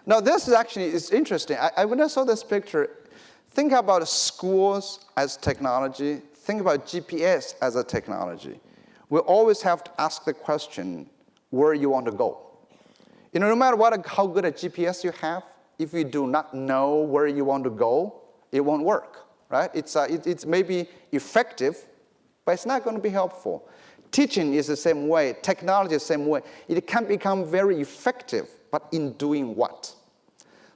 Now, this is actually it's interesting. When I saw this picture, think about schools as technology. Think about GPS as a technology. We always have to ask the question, where you want to go. No matter how good a GPS you have, if you do not know where you want to go, it won't work, right? It's maybe effective, but it's not going to be helpful. Teaching is the same way. Technology is the same way. It can become very effective, but in doing what?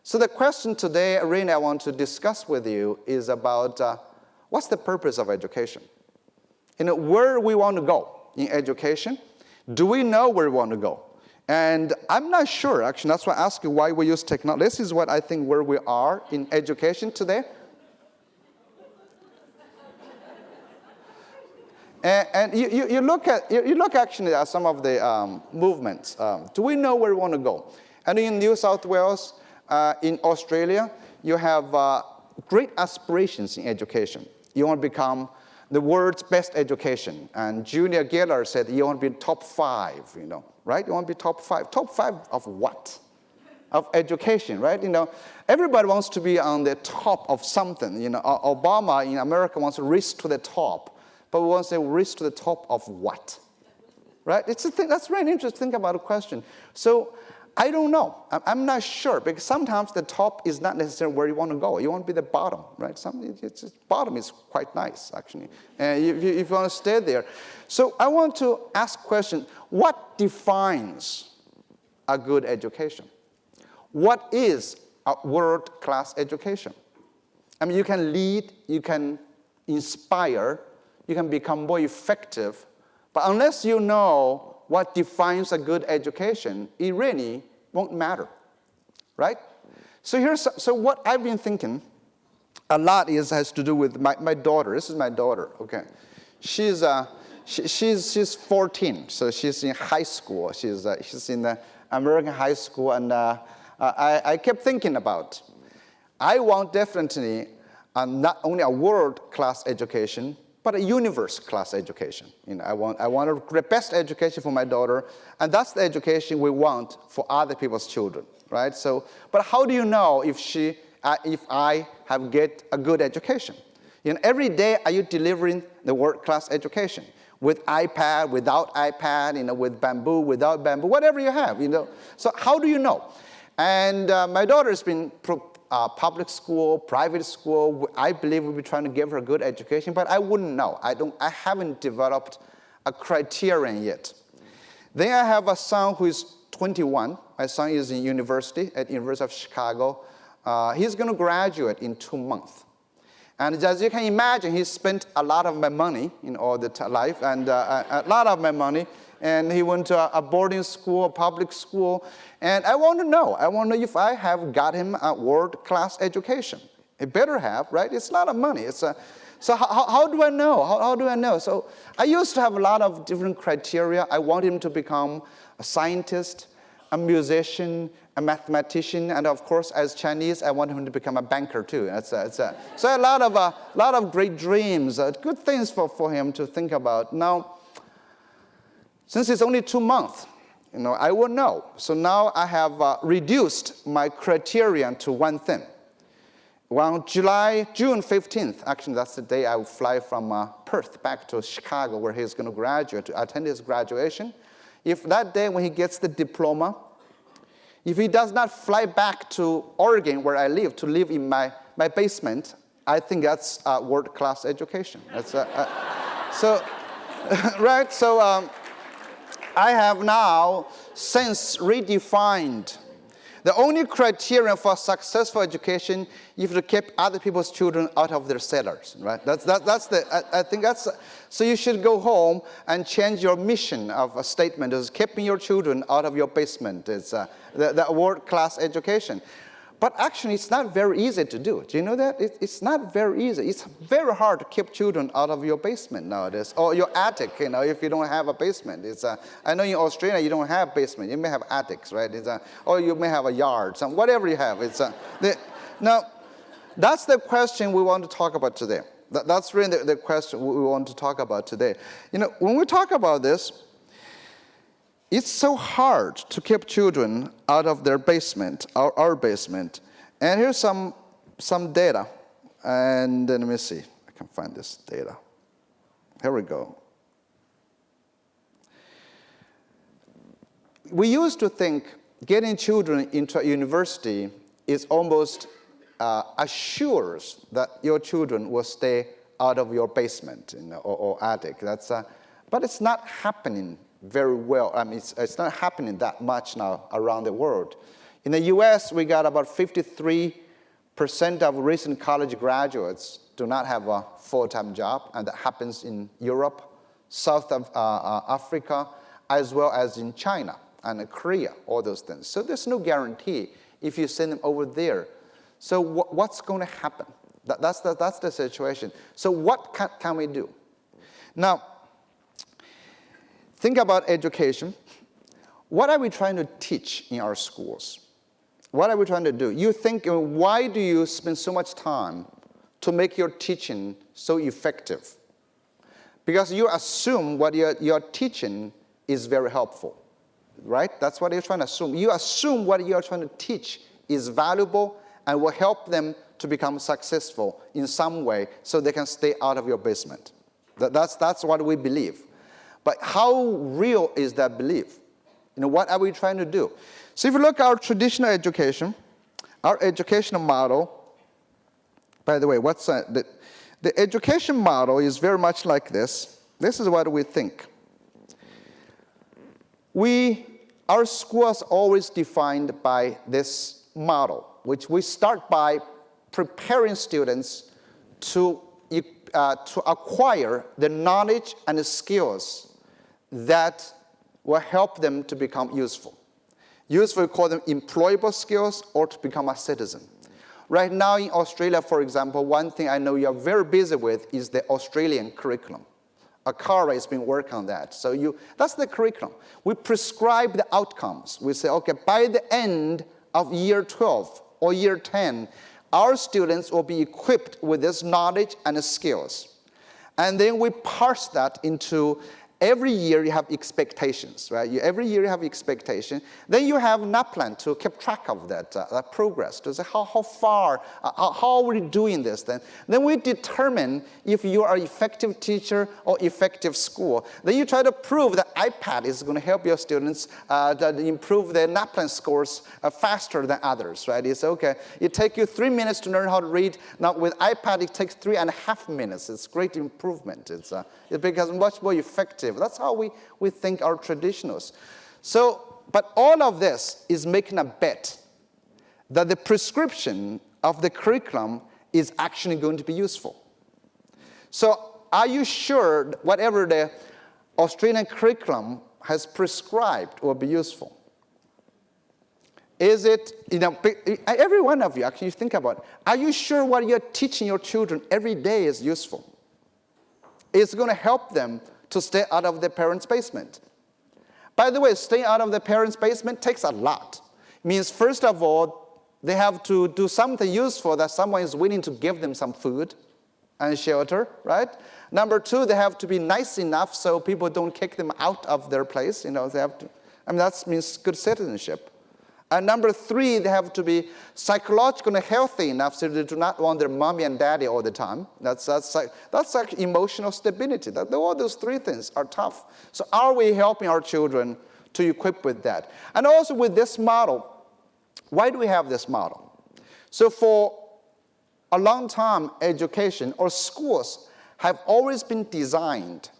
So the question today, really, I want to discuss with you is about what's the purpose of education? Where we want to go in education. Do we know where we want to go? And I'm not sure, actually. That's why I ask you why we use technology. This is what I think where we are in education today. And you look actually at some of the movements. Do we know where we want to go? And in New South Wales, in Australia, you have great aspirations in education. You want to become the world's best education. And Junior Geller said you want to be top 5, right? You want to be top 5. Top 5 of what? Of education, right? Everybody wants to be on the top of something. Obama in America wants to reach to the top. But we want to say reach to the top of what? Right? It's a thing that's really interesting to think about a question. So I don't know. I'm not sure, because sometimes the top is not necessarily where you want to go. You want to be the bottom, right? Bottom is quite nice, actually. If you want to stay there. So I want to ask a question. What defines a good education? What is a world-class education? You can lead, you can inspire, you can become more effective, but unless you know what defines a good education, it really won't matter, right? So what I've been thinking a lot has to do with my daughter. This is my daughter, okay? She's 14, so she's in high school. She's in the American high school, and I kept thinking about, I want definitely not only a world-class education, but a universe-class education. I want the best education for my daughter, and that's the education we want for other people's children, right? So, but how do you know if I get a good education? Every day, are you delivering the world-class education with iPad, without iPad, with bamboo, without bamboo, whatever you have, So how do you know? And my daughter has been public school, private school. I believe we'll be trying to give her a good education, but I wouldn't know. I haven't developed a criterion yet. Then I have a son who is 21. My son is in university at University of Chicago. He's going to graduate in 2 months. And as you can imagine, he spent a lot of my money in all the life, and a lot of my money. And he went to a boarding school, a public school. And I want to know if I have got him a world-class education. He better have, right? It's a lot of money. So how do I know? How do I know? So I used to have a lot of different criteria. I want him to become a scientist, a musician, a mathematician, and of course, as Chinese, I want him to become a banker too. So a lot of great dreams, good things for him to think about. Now, since it's only 2 months, I will know. So now I have reduced my criterion to one thing. Well, June 15th, actually that's the day I will fly from Perth back to Chicago, where he's going to graduate, to attend his graduation. If that day when he gets the diploma, if he does not fly back to Oregon, where I live, to live in my basement, I think that's world-class education. That's right? So I have now since redefined the only criterion for successful education is to keep other people's children out of their cellars, right? I think that's, so you should go home and change your mission of a statement as keeping your children out of your basement. It's the world-class education. But actually, it's not very easy to do. Do you know that? It's not very easy. It's very hard to keep children out of your basement nowadays, or your attic, if you don't have a basement. I know in Australia, you don't have basement. You may have attics, right? Or you may have a yard, whatever you have. Now, that's the question we want to talk about today. That's really the question we want to talk about today. When we talk about this, it's so hard to keep children out of their basement, our basement. And here's some data. And then let me see. I can find this data. Here we go. We used to think getting children into a university is almost assures that your children will stay out of your basement, or attic. But it's not happening very well. I mean, it's not happening that much now around the world. In the US, we got about 53% of recent college graduates do not have a full-time job, and that happens in Europe, South of Africa, as well as in China and Korea, all those things. So there's no guarantee if you send them over there. So what's going to happen? That's the situation. So what can we do? Now, think about education. What are we trying to teach in our schools? What are we trying to do? You think, why do you spend so much time to make your teaching so effective? Because you assume what you're teaching is very helpful, right? That's what you're trying to assume. You assume what you're trying to teach is valuable and will help them to become successful in some way so they can stay out of your basement. That's what we believe. But how real is that belief? What are we trying to do? So if you look at our traditional education, our educational model, by the way, the education model is very much like this. This is what we think. Our school is always defined by this model, which we start by preparing students to acquire the knowledge and the skills that will help them to become useful. Useful, we call them employable skills, or to become a citizen. Right now in Australia, for example, one thing I know you're very busy with is the Australian curriculum. Akara has been working on that. So that's the curriculum. We prescribe the outcomes. We say, okay, by the end of year 12 or year 10, our students will be equipped with this knowledge and skills. And then we parse that into every year you have expectations, right? Every year you have expectation. Then you have NAPLAN to keep track of that progress, to say how far, how are we doing this then? Then we determine if you are an effective teacher or effective school. Then you try to prove that iPad is going to help your students to improve their NAPLAN scores faster than others, right? It's okay. It takes you 3 minutes to learn how to read. Now with iPad, it takes 3.5 minutes. It's great improvement. It becomes much more effective. That's how we think our traditionals. So, but all of this is making a bet that the prescription of the curriculum is actually going to be useful. So are you sure that whatever the Australian curriculum has prescribed will be useful? Is it, every one of you actually think about it. Are you sure what you're teaching your children every day is useful? It's going to help them to stay out of their parents' basement. By the way, staying out of the parents' basement takes a lot. It means, first of all, they have to do something useful that someone is willing to give them some food and shelter, right? Number two, they have to be nice enough so people don't kick them out of their place. They have to, that means good citizenship. And number three, they have to be psychologically healthy enough so they do not want their mommy and daddy all the time. That's like emotional stability. All those three things are tough. So are we helping our children to equip with that? And also with this model, why do we have this model? So for a long time, education or schools have always been designed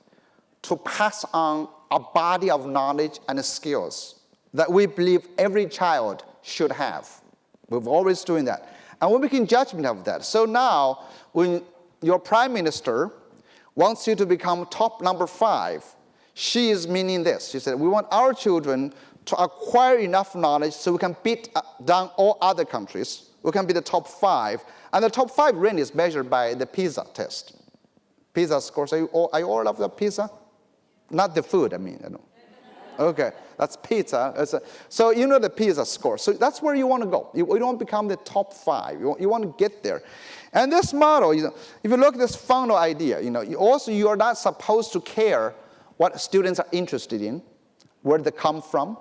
to pass on a body of knowledge and skills that we believe every child should have. We've always doing that. And we're making judgment of that. So now, when your prime minister wants you to become top number 5, she is meaning this. She said, we want our children to acquire enough knowledge so we can beat down all other countries. We can be the top 5. And the top 5 rank is measured by the PISA test. PISA scores. Are you all love the PISA? Not the food, I know. Okay, that's pizza. So the PISA score. So that's where you want to go. You don't become the top 5. You want to get there. And this model, if you look at this funnel idea, you are not supposed to care what students are interested in, where they come from,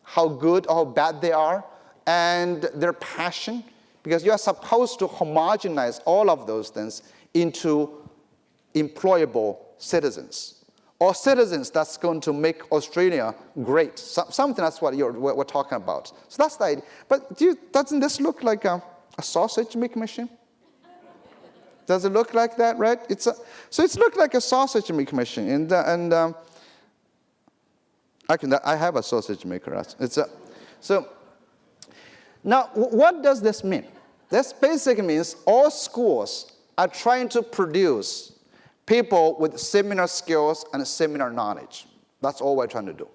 how good or how bad they are, and their passion, because you are supposed to homogenize all of those things into employable citizens, or citizens that's going to make Australia great. Something that's what we're talking about. So that's the idea. But doesn't this look like a sausage making machine? Does it look like that, right? So it's looked like a sausage making machine, I have a sausage maker. So now, what does this mean? This basically means all schools are trying to produce people with similar skills and similar knowledge. That's all we're trying to do.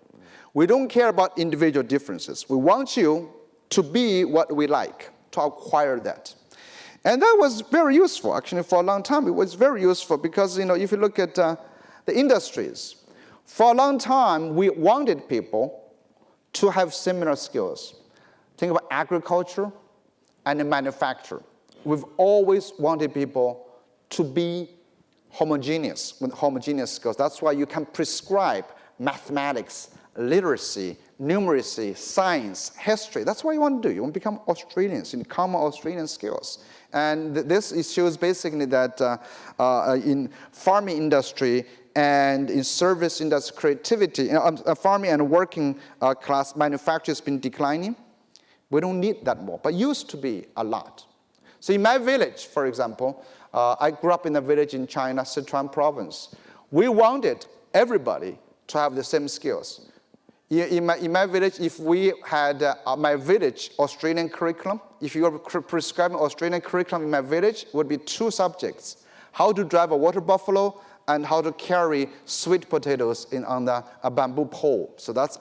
We don't care about individual differences. We want you to be what we like, to acquire that. And that was very useful, actually, for a long time. It was very useful because, if you look at the industries, for a long time, we wanted people to have similar skills. Think about agriculture and manufacture. We've always wanted people to be homogeneous, with homogeneous skills. That's why you can prescribe mathematics, literacy, numeracy, science, history. That's what you want to do. You want to become Australians in common Australian skills. And this shows basically that in farming industry and in service industry, creativity, farming and working class manufacturing has been declining. We don't need that more, but used to be a lot. So in my village, for example, I grew up in a village in China, Sichuan province. We wanted everybody to have the same skills. In my village, if we had my village Australian curriculum, if you were prescribing Australian curriculum in my village, it would be 2 subjects: how to drive a water buffalo and how to carry sweet potatoes on a bamboo pole. So that's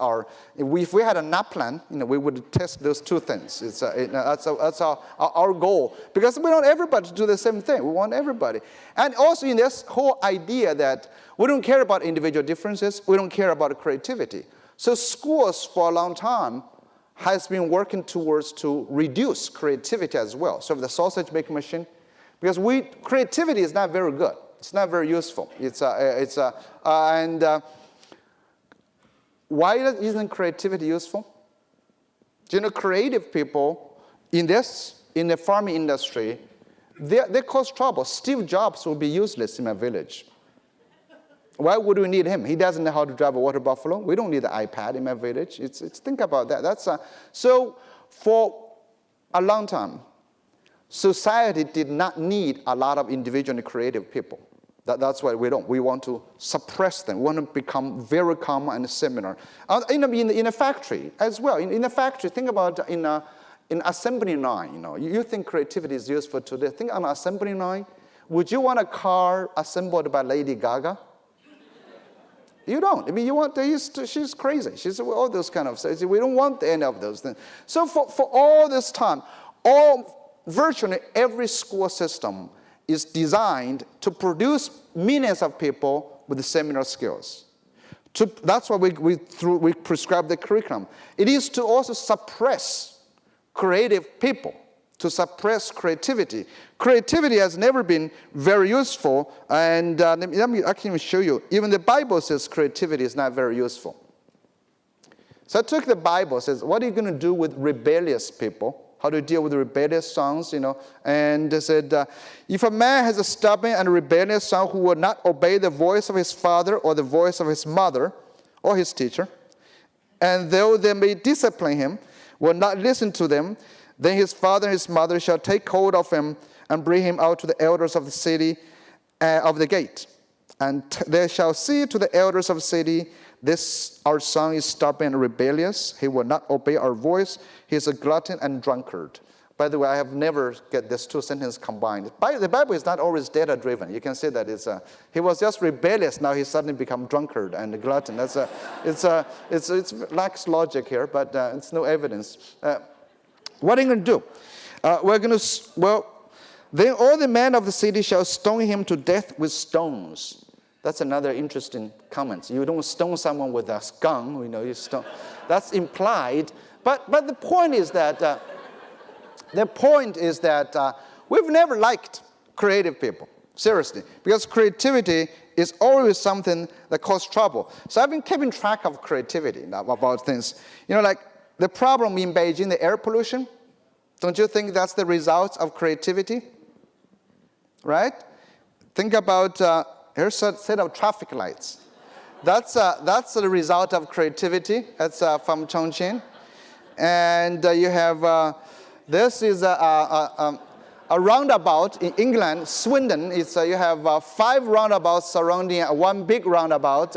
if we had a NAPLAN, we would test those 2 things. That's our goal. Because we want everybody to do the same thing. We want everybody. And also in this whole idea that we don't care about individual differences, we don't care about creativity. So schools for a long time has been working towards to reduce creativity as well. So the sausage making machine, because creativity is not very good. It's not very useful. Why isn't creativity useful? Creative people in the farming industry, they cause trouble. Steve Jobs will be useless in my village. Why would we need him? He doesn't know how to drive a water buffalo. We don't need the iPad in my village. Think about that. So for a long time, society did not need a lot of individual and creative people. That's why we don't. We want to suppress them. We want to become very common and similar. In a factory as well. In a factory, think about in assembly line. You think creativity is useful today. Think on assembly line. Would you want a car assembled by Lady Gaga? You don't. She's crazy. She's all those kind of things. We don't want any of those things. So for all this time, virtually every school system is designed to produce millions of people with similar skills. That's why we prescribe the curriculum. It is to also suppress creative people, to suppress creativity. Creativity has never been very useful, and let me actually show you. Even the Bible says creativity is not very useful. So I took the Bible, says, what are you going to do with rebellious people? How to deal with rebellious sons, And they said, if a man has a stubborn and rebellious son who will not obey the voice of his father or the voice of his mother or his teacher, and though they may discipline him, will not listen to them, then his father and his mother shall take hold of him and bring him out to the elders of the city of the gate. And they shall say to the elders of the city, this our son is stubborn and rebellious. He will not obey our voice. He is a glutton and drunkard. By the way, I have never get these 2 sentences combined. The Bible is not always data-driven. You can say that he was just rebellious. Now he's suddenly become drunkard and a glutton. It lacks logic here, but it's no evidence. What are you going to do? Then all the men of the city shall stone him to death with stones. That's another interesting comment. You don't stone someone with a gun, you stone. That's implied. But the point is that we've never liked creative people, seriously, because creativity is always something that causes trouble. So I've been keeping track of creativity about things. Like the problem in Beijing, the air pollution, don't you think that's the result of creativity? Right? Think about, here's a set of traffic lights. That's the result of creativity. That's from Chongqing. And you have, this is a roundabout in England, Swindon. You have 5 roundabouts surrounding one big roundabout.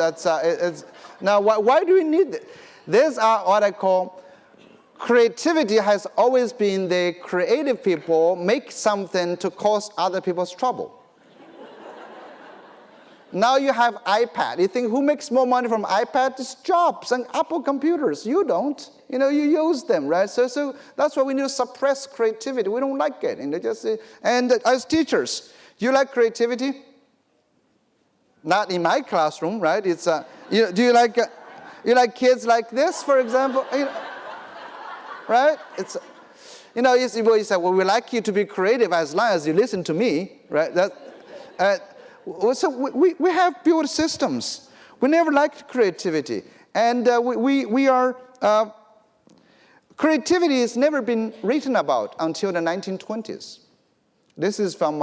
Now, why do we need this? These are what I call, creativity has always been the creative people make something to cause other people's trouble. Now you have iPad. You think who makes more money from iPad? It's Jobs and Apple computers. You don't. You use them, right? So that's why we need to suppress creativity. We don't like it. And as teachers, do you like creativity? Not in my classroom, right? It's do you like kids like this, for example? Right? It's you say, well, we like you to be creative as long as you listen to me, right? So we have built systems. We never liked creativity. And creativity has never been written about until the 1920s. This is from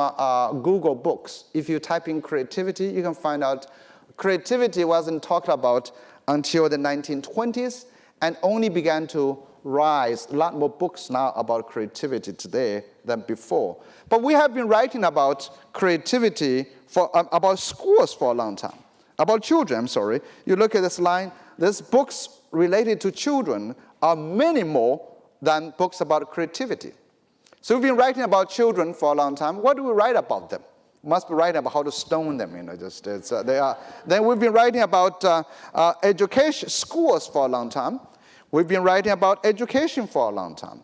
Google Books. If you type in creativity, you can find out creativity wasn't talked about until the 1920s and only began to rise. A lot more books now about creativity today than before. But we have been writing about creativity, about schools for a long time. About children, I'm sorry. You look at this line, these books related to children are many more than books about creativity. So we've been writing about children for a long time. What do we write about them? We must be writing about how to stone them. Then we've been writing about education, schools for a long time. We've been writing about education for a long time,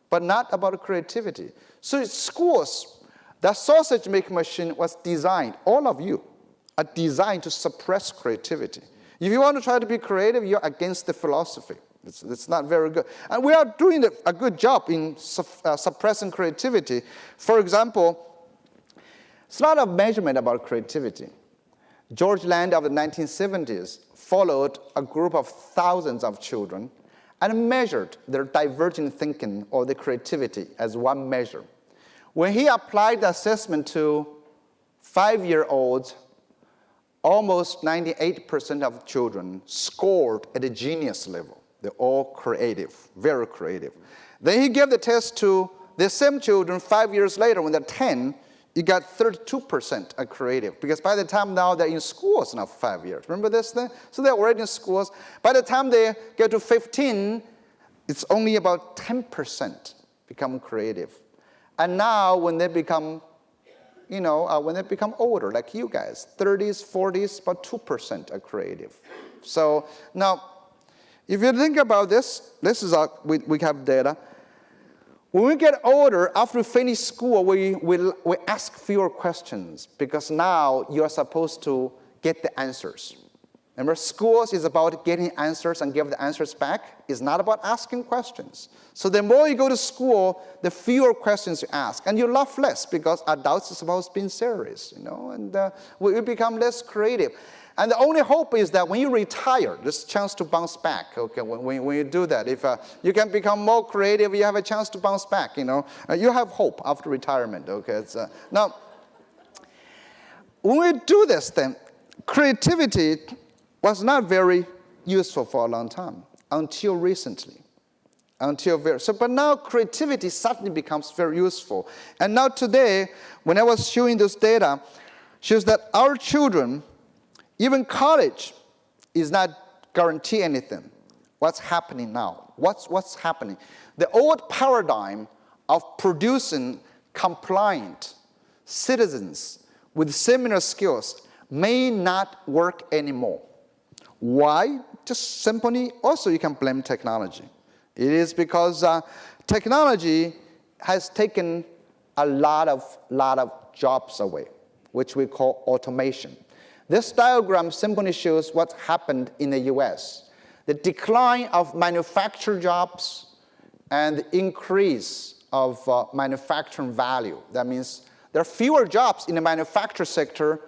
but not about creativity. So schools, that sausage-making machine was designed, all of you are designed to suppress creativity. If you want to try to be creative, you're against the philosophy. It's not very good. And we are doing a good job in suppressing creativity. For example, it's a lot of measurement about creativity. George Land of the 1970s followed a group of thousands of children and measured their divergent thinking or their creativity as one measure. When he applied the assessment to 5-year-olds, almost 98% of children scored at a genius level. They're all creative, very creative. Then he gave the test to the same children 5 years later when they're 10, you got 32% are creative. Because by the time now they're in schools now for 5 years. Remember this thing? So they're already in schools. By the time they get to 15, it's only about 10% become creative. And now when they become, when they become older, like you guys, 30s, 40s, about 2% are creative. So now, if you think about this, we have data. When we get older, after we finish school, we ask fewer questions because now you're supposed to get the answers. Remember, schools is about getting answers and give the answers back. It's not about asking questions. So the more you go to school, the fewer questions you ask. And you laugh less because adults are supposed to be serious, and we become less creative. And the only hope is that when you retire, there's a chance to bounce back, okay? When you do that, if you can become more creative, you have a chance to bounce back, You have hope after retirement, okay? Now, when we do this, then, creativity was not very useful for a long time, until recently. But now creativity suddenly becomes very useful. And now today, when I was showing this data, shows that our children, even college, is not guarantee anything. What's happening now? What's happening? The old paradigm of producing compliant citizens with similar skills may not work anymore. Why? Just simply, also you can blame technology. It is because technology has taken a lot of jobs away, which we call automation. This diagram simply shows what's happened in the US. The decline of manufacturing jobs and the increase of manufacturing value. That means there are fewer jobs in the manufacturing sector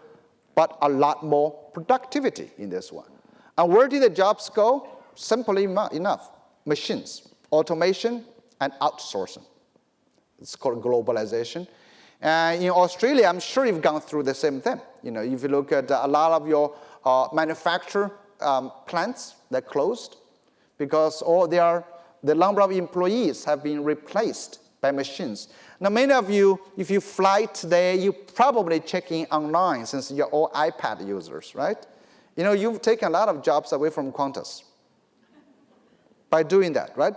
but a lot more productivity in this one. And where did the jobs go? Simply enough, machines, automation, and outsourcing. It's called globalization. And in Australia, I'm sure you've gone through the same thing. If you look at a lot of your manufacturer plants, they're closed because the number of employees have been replaced by machines. Now, many of you, if you fly today, you probably check in online since you're all iPad users, right? You've taken a lot of jobs away from Qantas by doing that, right?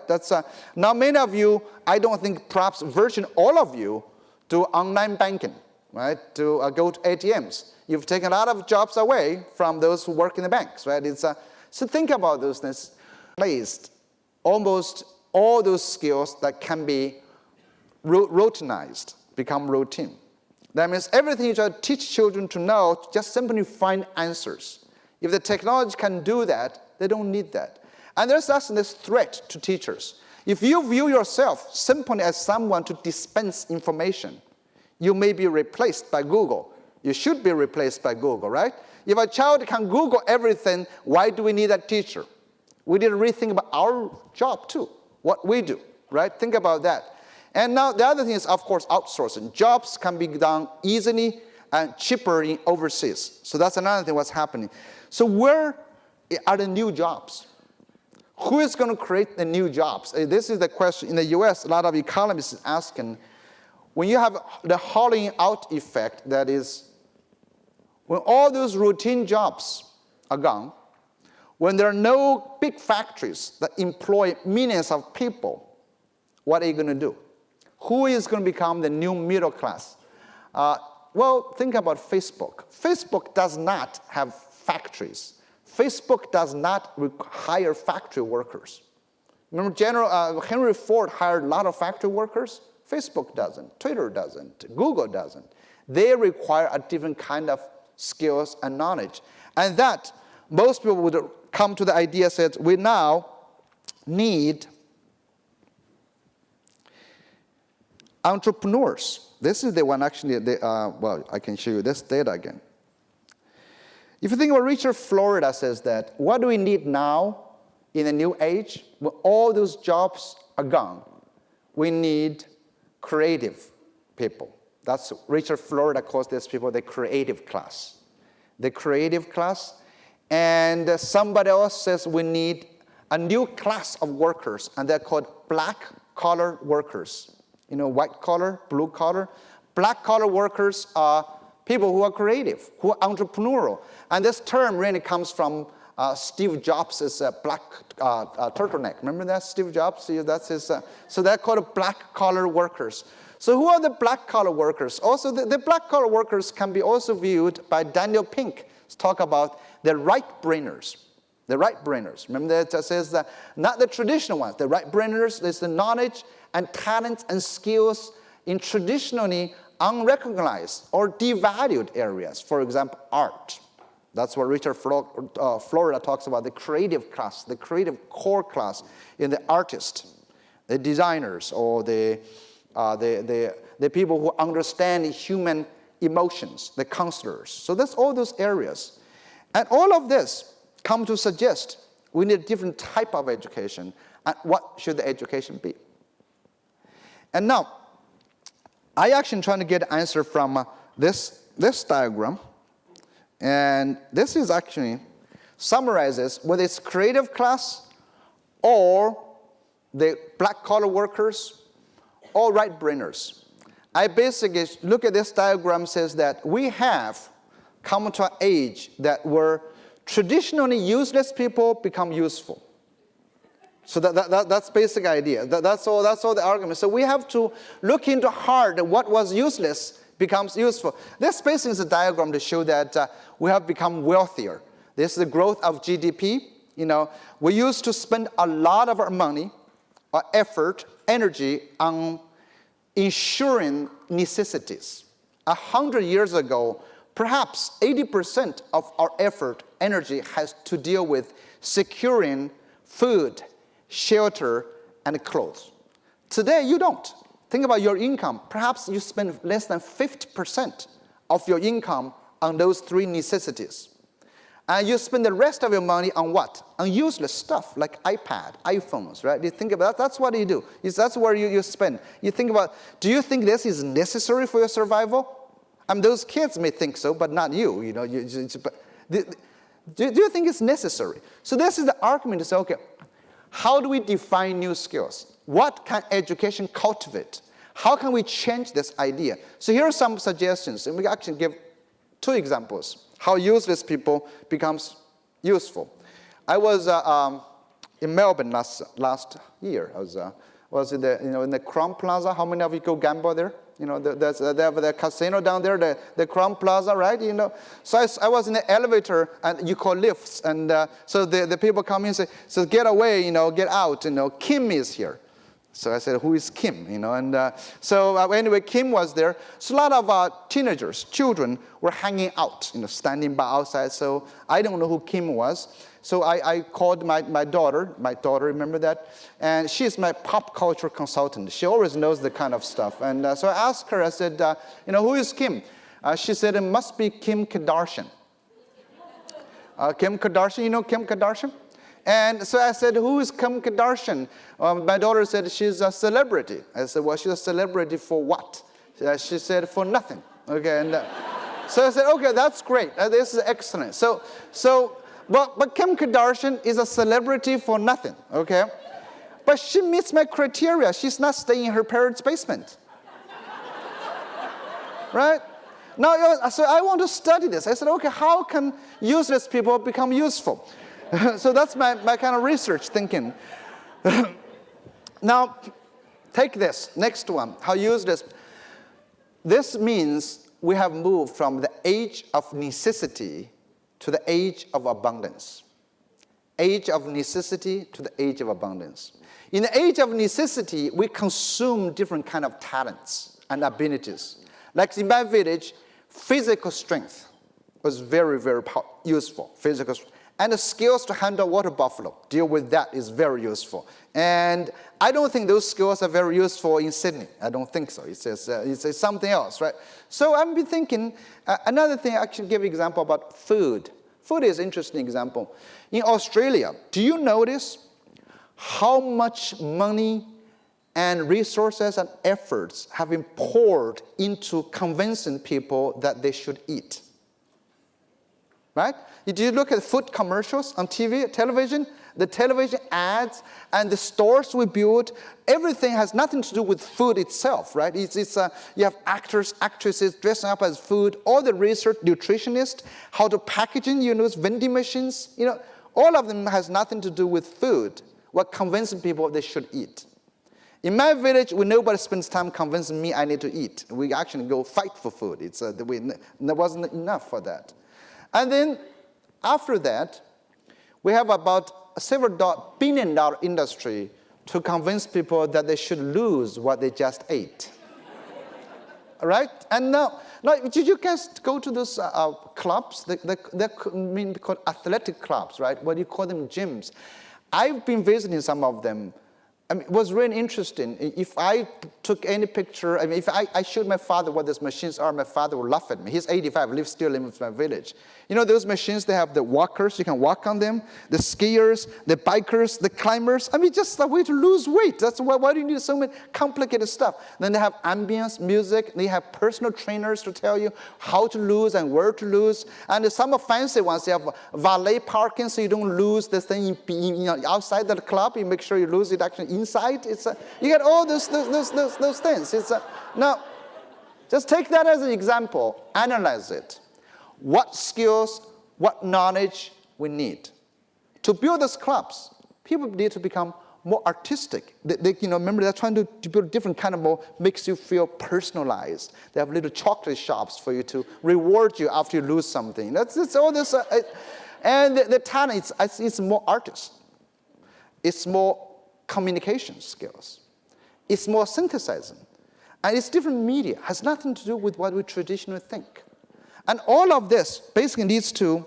Now, many of you, I don't think perhaps virtually all of you do online banking, right? To go to ATMs. You've taken a lot of jobs away from those who work in the banks, right? So think about those things. Placed almost all those skills that can be routinized, become routine. That means everything you try to teach children to know, just simply find answers. If the technology can do that, they don't need that. And there's also this threat to teachers. If you view yourself simply as someone to dispense information, you may be replaced by Google. You should be replaced by Google, right? If a child can Google everything, why do we need a teacher? We need to rethink about our job too, what we do, right? Think about that. And now the other thing is, of course, outsourcing. Jobs can be done easily and cheaper in overseas. So that's another thing what's happening. So where are the new jobs? Who is going to create the new jobs? This is the question in the US, a lot of economists are asking. When you have the hollowing out effect, that is, when all those routine jobs are gone, when there are no big factories that employ millions of people, what are you going to do? Who is going to become the new middle class? Well, think about Facebook. Facebook does not have factories. Facebook does not hire factory workers. Remember, Henry Ford hired a lot of factory workers? Facebook doesn't. Twitter doesn't. Google doesn't. They require a different kind of skills and knowledge. And that, most people would come to the idea that we now need entrepreneurs. This is the one actually, well, I can show you this data again. If you think about Richard Florida says that, what do we need now in the new age? When all those jobs are gone, we need creative people. That's Richard Florida calls these people the creative class. The creative class. And somebody else says we need a new class of workers, and they're called black-collar workers. White collar, blue collar. Black collar workers are people who are creative, who are entrepreneurial. And this term really comes from Steve Jobs' black turtleneck. Remember that, Steve Jobs? That's his, so they're called black collar workers. So who are the black collar workers? Also, the black collar workers can be also viewed by Daniel Pink. Let's talk about the right-brainers. The right-brainers. Remember that it says that not the traditional ones. The right-brainers is the knowledge and talents and skills in traditionally unrecognized or devalued areas. For example, art. That's what Richard Florida talks about, the creative class, the creative core class in the artists, the designers, or the people who understand human emotions, the counselors. So that's all those areas. And all of this come to suggest we need a different type of education. And what should the education be? And now, I actually trying to get an answer from this diagram. And this is actually summarizes whether it's creative class or the black-collar workers or right-brainers. I basically look at this diagram, says that we have come to an age that where traditionally useless people become useful. So that's basic idea. That's all the argument. So we have to look into hard what was useless becomes useful. This basically is a diagram to show that we have become wealthier. This is the growth of GDP. We used to spend a lot of our money, our effort, energy on ensuring necessities. 100 years ago, perhaps 80% of our effort, energy has to deal with securing food, shelter, and clothes. Today, you don't. Think about your income. Perhaps you spend less than 50% of your income on those three necessities. And you spend the rest of your money on what? On useless stuff like iPad, iPhones, right? You think about that, that's what you do. That's where you spend. You think about, do you think this is necessary for your survival? I mean, those kids may think so, but not you. You know, do you think it's necessary? So this is the argument to say, okay, how do we define new skills? What can education cultivate? How can we change this idea? So here are some suggestions, and we actually give 2 examples. How useless people becomes useful. I was in Melbourne last year. I was in the Crown Plaza. How many of you go gamble there? You know, they have the casino down there, the Crown Plaza, right? You know, so I was in the elevator, and you call lifts, and so the people come in and say, so get away, you know, get out, you know, Kim is here. So I said, who is Kim? You know, and so anyway, Kim was there. So a lot of teenagers, children, were hanging out, you know, standing by outside. So I don't know who Kim was. So I called my daughter. My daughter, remember that? And she's my pop culture consultant. She always knows the kind of stuff. And so I asked her, I said, you know, who is Kim? She said, it must be Kim Kardashian. Kim Kardashian, you know Kim Kardashian? And so I said, who is Kim Kardashian? My daughter said, she's a celebrity. I said, well, she's a celebrity for what? She said, for nothing. Okay, and so I said, okay, that's great. This is excellent. But Kim Kardashian is a celebrity for nothing, okay? But she meets my criteria. She's not staying in her parents' basement. Right? Now, so I want to study this. I said, okay, how can useless people become useful? So that's my kind of research thinking. Now, take this, next one, how useless. This means we have moved from the age of necessity to the age of abundance. Age of necessity to the age of abundance. In the age of necessity, we consume different kind of talents and abilities. Like in my village, physical strength was very, very useful, physical strength. And the skills to handle water buffalo, deal with that is very useful. And I don't think those skills are very useful in Sydney. I don't think so. It's something else, right? So I've been thinking, another thing I can give an example about food. Food is an interesting example. In Australia, do you notice how much money and resources and efforts have been poured into convincing people that they should eat? Right? Did you look at food commercials on television? The television ads and the stores we build, everything has nothing to do with food itself, right? You have actors, actresses dressing up as food, all the research, nutritionists, how to packaging, you know, vending machines, you know, all of them has nothing to do with food. We're convincing people they should eat. In my village, nobody spends time convincing me I need to eat. We actually go fight for food. There wasn't enough for that. And then after that, we have about a several billion-dollar industry to convince people that they should lose what they just ate. Right? And now, did you guys go to those clubs? They're called athletic clubs, right? What do you call them? Gyms. I've been visiting some of them. I mean, it was really interesting. If I took any picture, I mean, if I showed my father what these machines are, my father would laugh at me. He's 85, still lives in my village. You know those machines, they have the walkers, you can walk on them, the skiers, the bikers, the climbers. I mean, just a way to lose weight. That's why do you need so many complicated stuff? Then they have ambience, music, they have personal trainers to tell you how to lose and where to lose. And some fancy ones, they have valet parking so you don't lose the thing outside the club. You make sure you lose it actually inside. You get all those things. Now, just take that as an example, analyze it. What skills, what knowledge we need. To build those clubs, people need to become more artistic. Remember, they're trying to build different kind of more, makes you feel personalized. They have little chocolate shops for you to reward you after you lose something. That's all this. And the talent, it's more artist. It's more communication skills. It's more synthesizing. And it's different media. Has nothing to do with what we traditionally think. And all of this basically leads to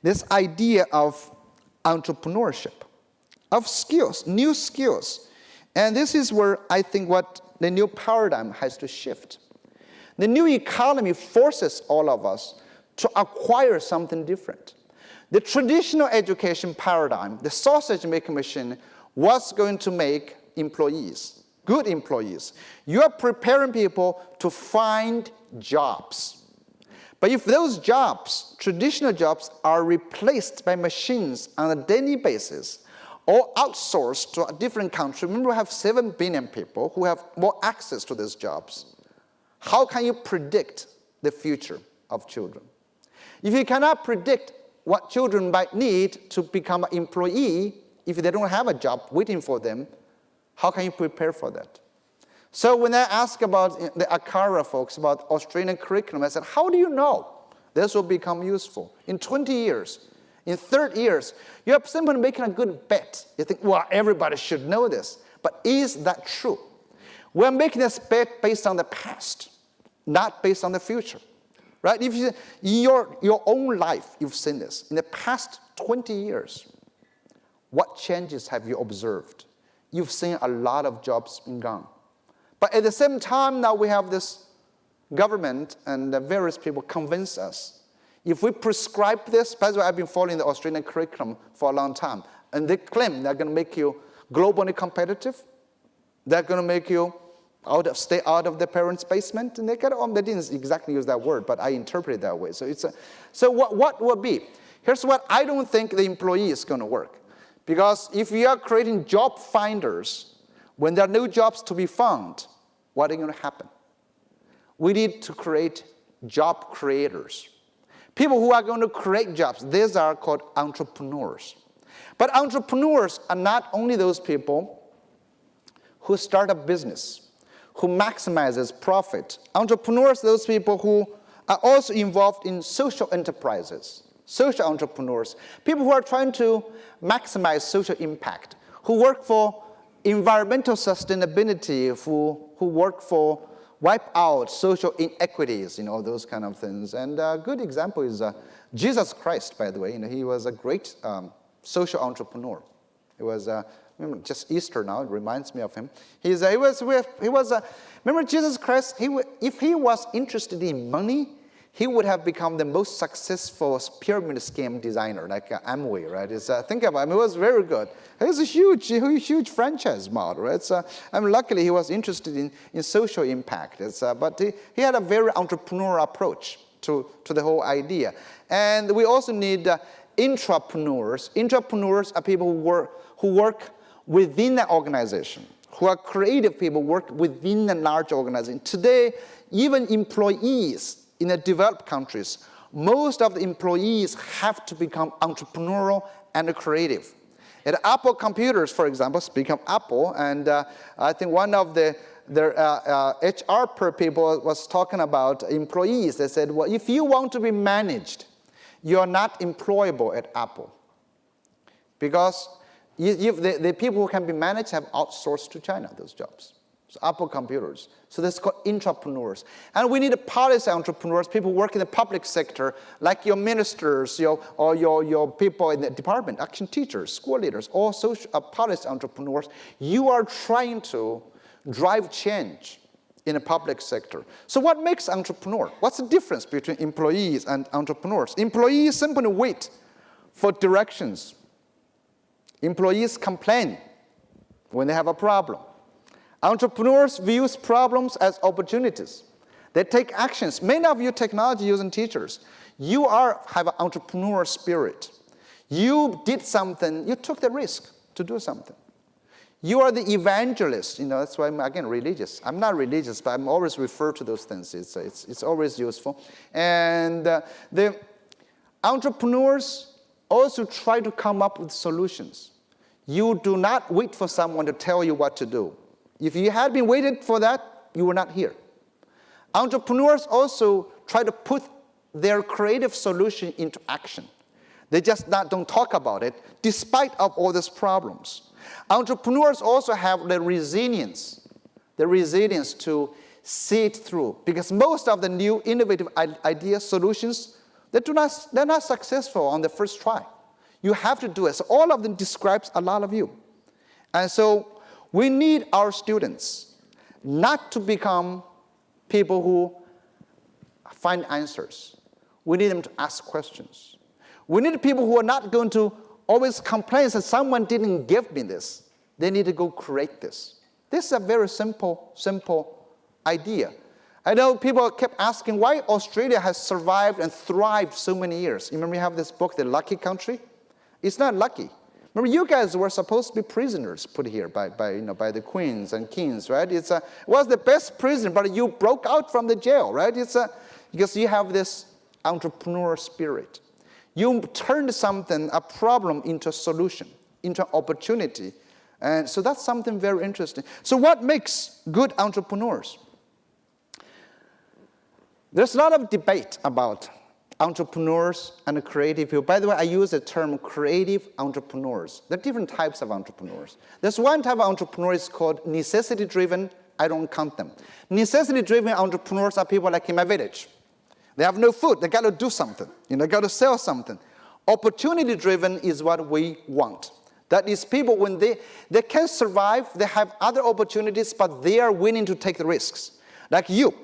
this idea of entrepreneurship, of skills, new skills. And this is where I think what the new paradigm has to shift. The new economy forces all of us to acquire something different. The traditional education paradigm, the sausage-making machine, was going to make employees, good employees. You are preparing people to find jobs. But if those jobs, traditional jobs, are replaced by machines on a daily basis or outsourced to a different country, remember we have 7 billion people who have more access to these jobs. How can you predict the future of children? If you cannot predict what children might need to become an employee, if they don't have a job waiting for them, how can you prepare for that? So when I ask about the ACARA folks about Australian curriculum, I said, how do you know this will become useful? In 20 years, in 30 years, you are simply making a good bet. You think, well, everybody should know this. But is that true? We're making this bet based on the past, not based on the future. Right? If you, in your own life, you've seen this. In the past 20 years, what changes have you observed? You've seen a lot of jobs being gone. But at the same time, now we have this government and various people convince us. If we prescribe this, by the way, I've been following the Australian curriculum for a long time, and they claim they're going to make you globally competitive. They're going to make you stay out of the parents' basement, and they didn't exactly use that word, but I interpret it that way. So what will be? Here's what I don't think the employee is going to work. Because if you are creating job finders, when there are no jobs to be found, what is going to happen? We need to create job creators. People who are going to create jobs, these are called entrepreneurs. But entrepreneurs are not only those people who start a business, who maximizes profit. Entrepreneurs, those people who are also involved in social enterprises, social entrepreneurs, people who are trying to maximize social impact, who work for environmental sustainability, who work for wipe out social inequities, those kind of things. And a good example is Jesus Christ, by the way. He was a great social entrepreneur. It was just Easter now, it reminds me of him. Remember Jesus Christ, if he was interested in money, he would have become the most successful pyramid scheme designer, like Amway, right? Think about it, it was very good. It was a huge franchise model, right? Luckily he was interested in social impact. But he had a very entrepreneurial approach to the whole idea. And we also need intrapreneurs. Intrapreneurs are people who work within an organization, who are creative people, work within a large organization. Today, even employees in the developed countries, most of the employees have to become entrepreneurial and creative. At Apple Computers, for example, speaking of Apple, and I think one of their HR people was talking about employees. They said, well, if you want to be managed, you're not employable at Apple. Because the people who can be managed have outsourced to China, those jobs. So Apple Computers. So that's called intrapreneurs. And we need policy entrepreneurs, people who work in the public sector, like your ministers, or your people in the department, action teachers, school leaders, all social policy entrepreneurs. You are trying to drive change in the public sector. So what makes entrepreneur? What's the difference between employees and entrepreneurs? Employees simply wait for directions. Employees complain when they have a problem. Entrepreneurs view problems as opportunities. They take actions. Many of you technology using teachers, you have an entrepreneur spirit. You did something, you took the risk to do something. You are the evangelist. That's why I'm, again, religious. I'm not religious, but I'm always refer to those things. It's always useful. And the entrepreneurs also try to come up with solutions. You do not wait for someone to tell you what to do. If you had been waiting for that, you were not here. Entrepreneurs also try to put their creative solution into action. They just don't talk about it, despite of all these problems. Entrepreneurs also have the resilience to see it through. Because most of the new innovative ideas, solutions, they're not successful on the first try. You have to do it. So all of them describes a lot of you. And so we need our students not to become people who find answers. We need them to ask questions. We need people who are not going to always complain that someone didn't give me this. They need to go create this. This is a very simple idea. I know people kept asking why Australia has survived and thrived so many years. You remember we have this book, The Lucky Country? It's not lucky. Remember, you guys were supposed to be prisoners put here by the queens and kings, right? It was the best prison, but you broke out from the jail, right? Because you have this entrepreneur spirit. You turned a problem into a solution, into an opportunity. And so that's something very interesting. So what makes good entrepreneurs? There's a lot of debate about entrepreneurs and creative people. By the way, I use the term creative entrepreneurs. There are different types of entrepreneurs. There's one type of entrepreneur is called necessity-driven. I don't count them. Necessity-driven entrepreneurs are people like in my village. They have no food. They got to do something. They got to sell something. Opportunity-driven is what we want. That is people when they can survive, they have other opportunities, but they are willing to take the risks. Like you.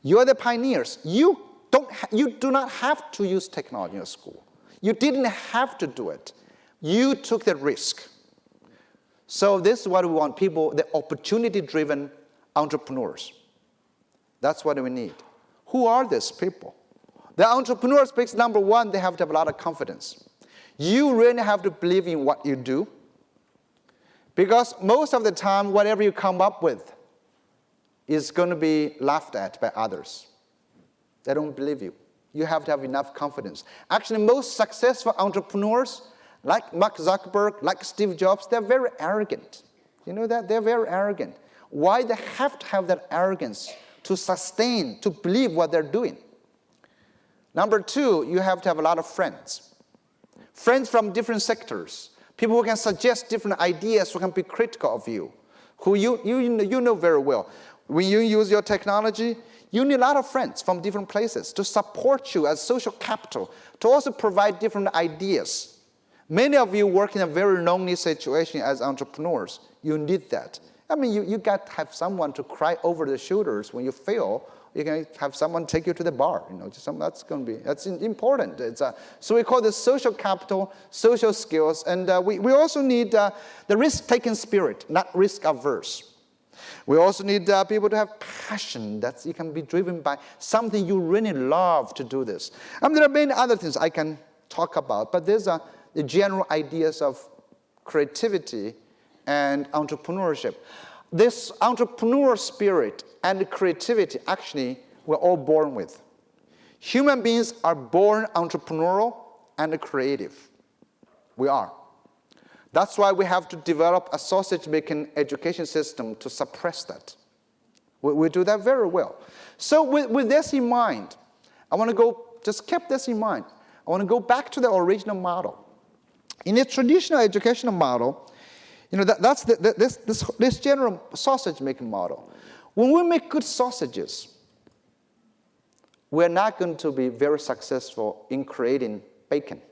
You are the pioneers. You do not have to use technology in school. You didn't have to do it. You took the risk. So this is what we want, people, the opportunity-driven entrepreneurs. That's what we need. Who are these people? The entrepreneurs, because number one, they have to have a lot of confidence. You really have to believe in what you do. Because most of the time, whatever you come up with is going to be laughed at by others. They don't believe you. You have to have enough confidence. Actually, most successful entrepreneurs, like Mark Zuckerberg, like Steve Jobs, they're very arrogant. You know that? They're very arrogant. Why they have to have that arrogance? To sustain, to believe what they're doing. Number two, you have to have a lot of friends. Friends from different sectors. People who can suggest different ideas, who can be critical of you. Who you know very well. When you use your technology, you need a lot of friends from different places to support you as social capital, to also provide different ideas. Many of you work in a very lonely situation as entrepreneurs. You need that. I mean, you got to have someone to cry over the shoulders when you fail. You can have someone take you to the bar. That's important. So we call this social capital, social skills, and we also need the risk-taking spirit, not risk-averse. We also need people to have passion, that you can be driven by something you really love to do this. There are many other things I can talk about, but there's the general ideas of creativity and entrepreneurship. This entrepreneur spirit and creativity, actually, we're all born with. Human beings are born entrepreneurial and creative. We are. That's why we have to develop a sausage-making education system to suppress that. We do that very well. So with this in mind, I want to just keep this in mind. I want to go back to the original model. In a traditional educational model, that's this general sausage-making model. When we make good sausages, we're not going to be very successful in creating bacon,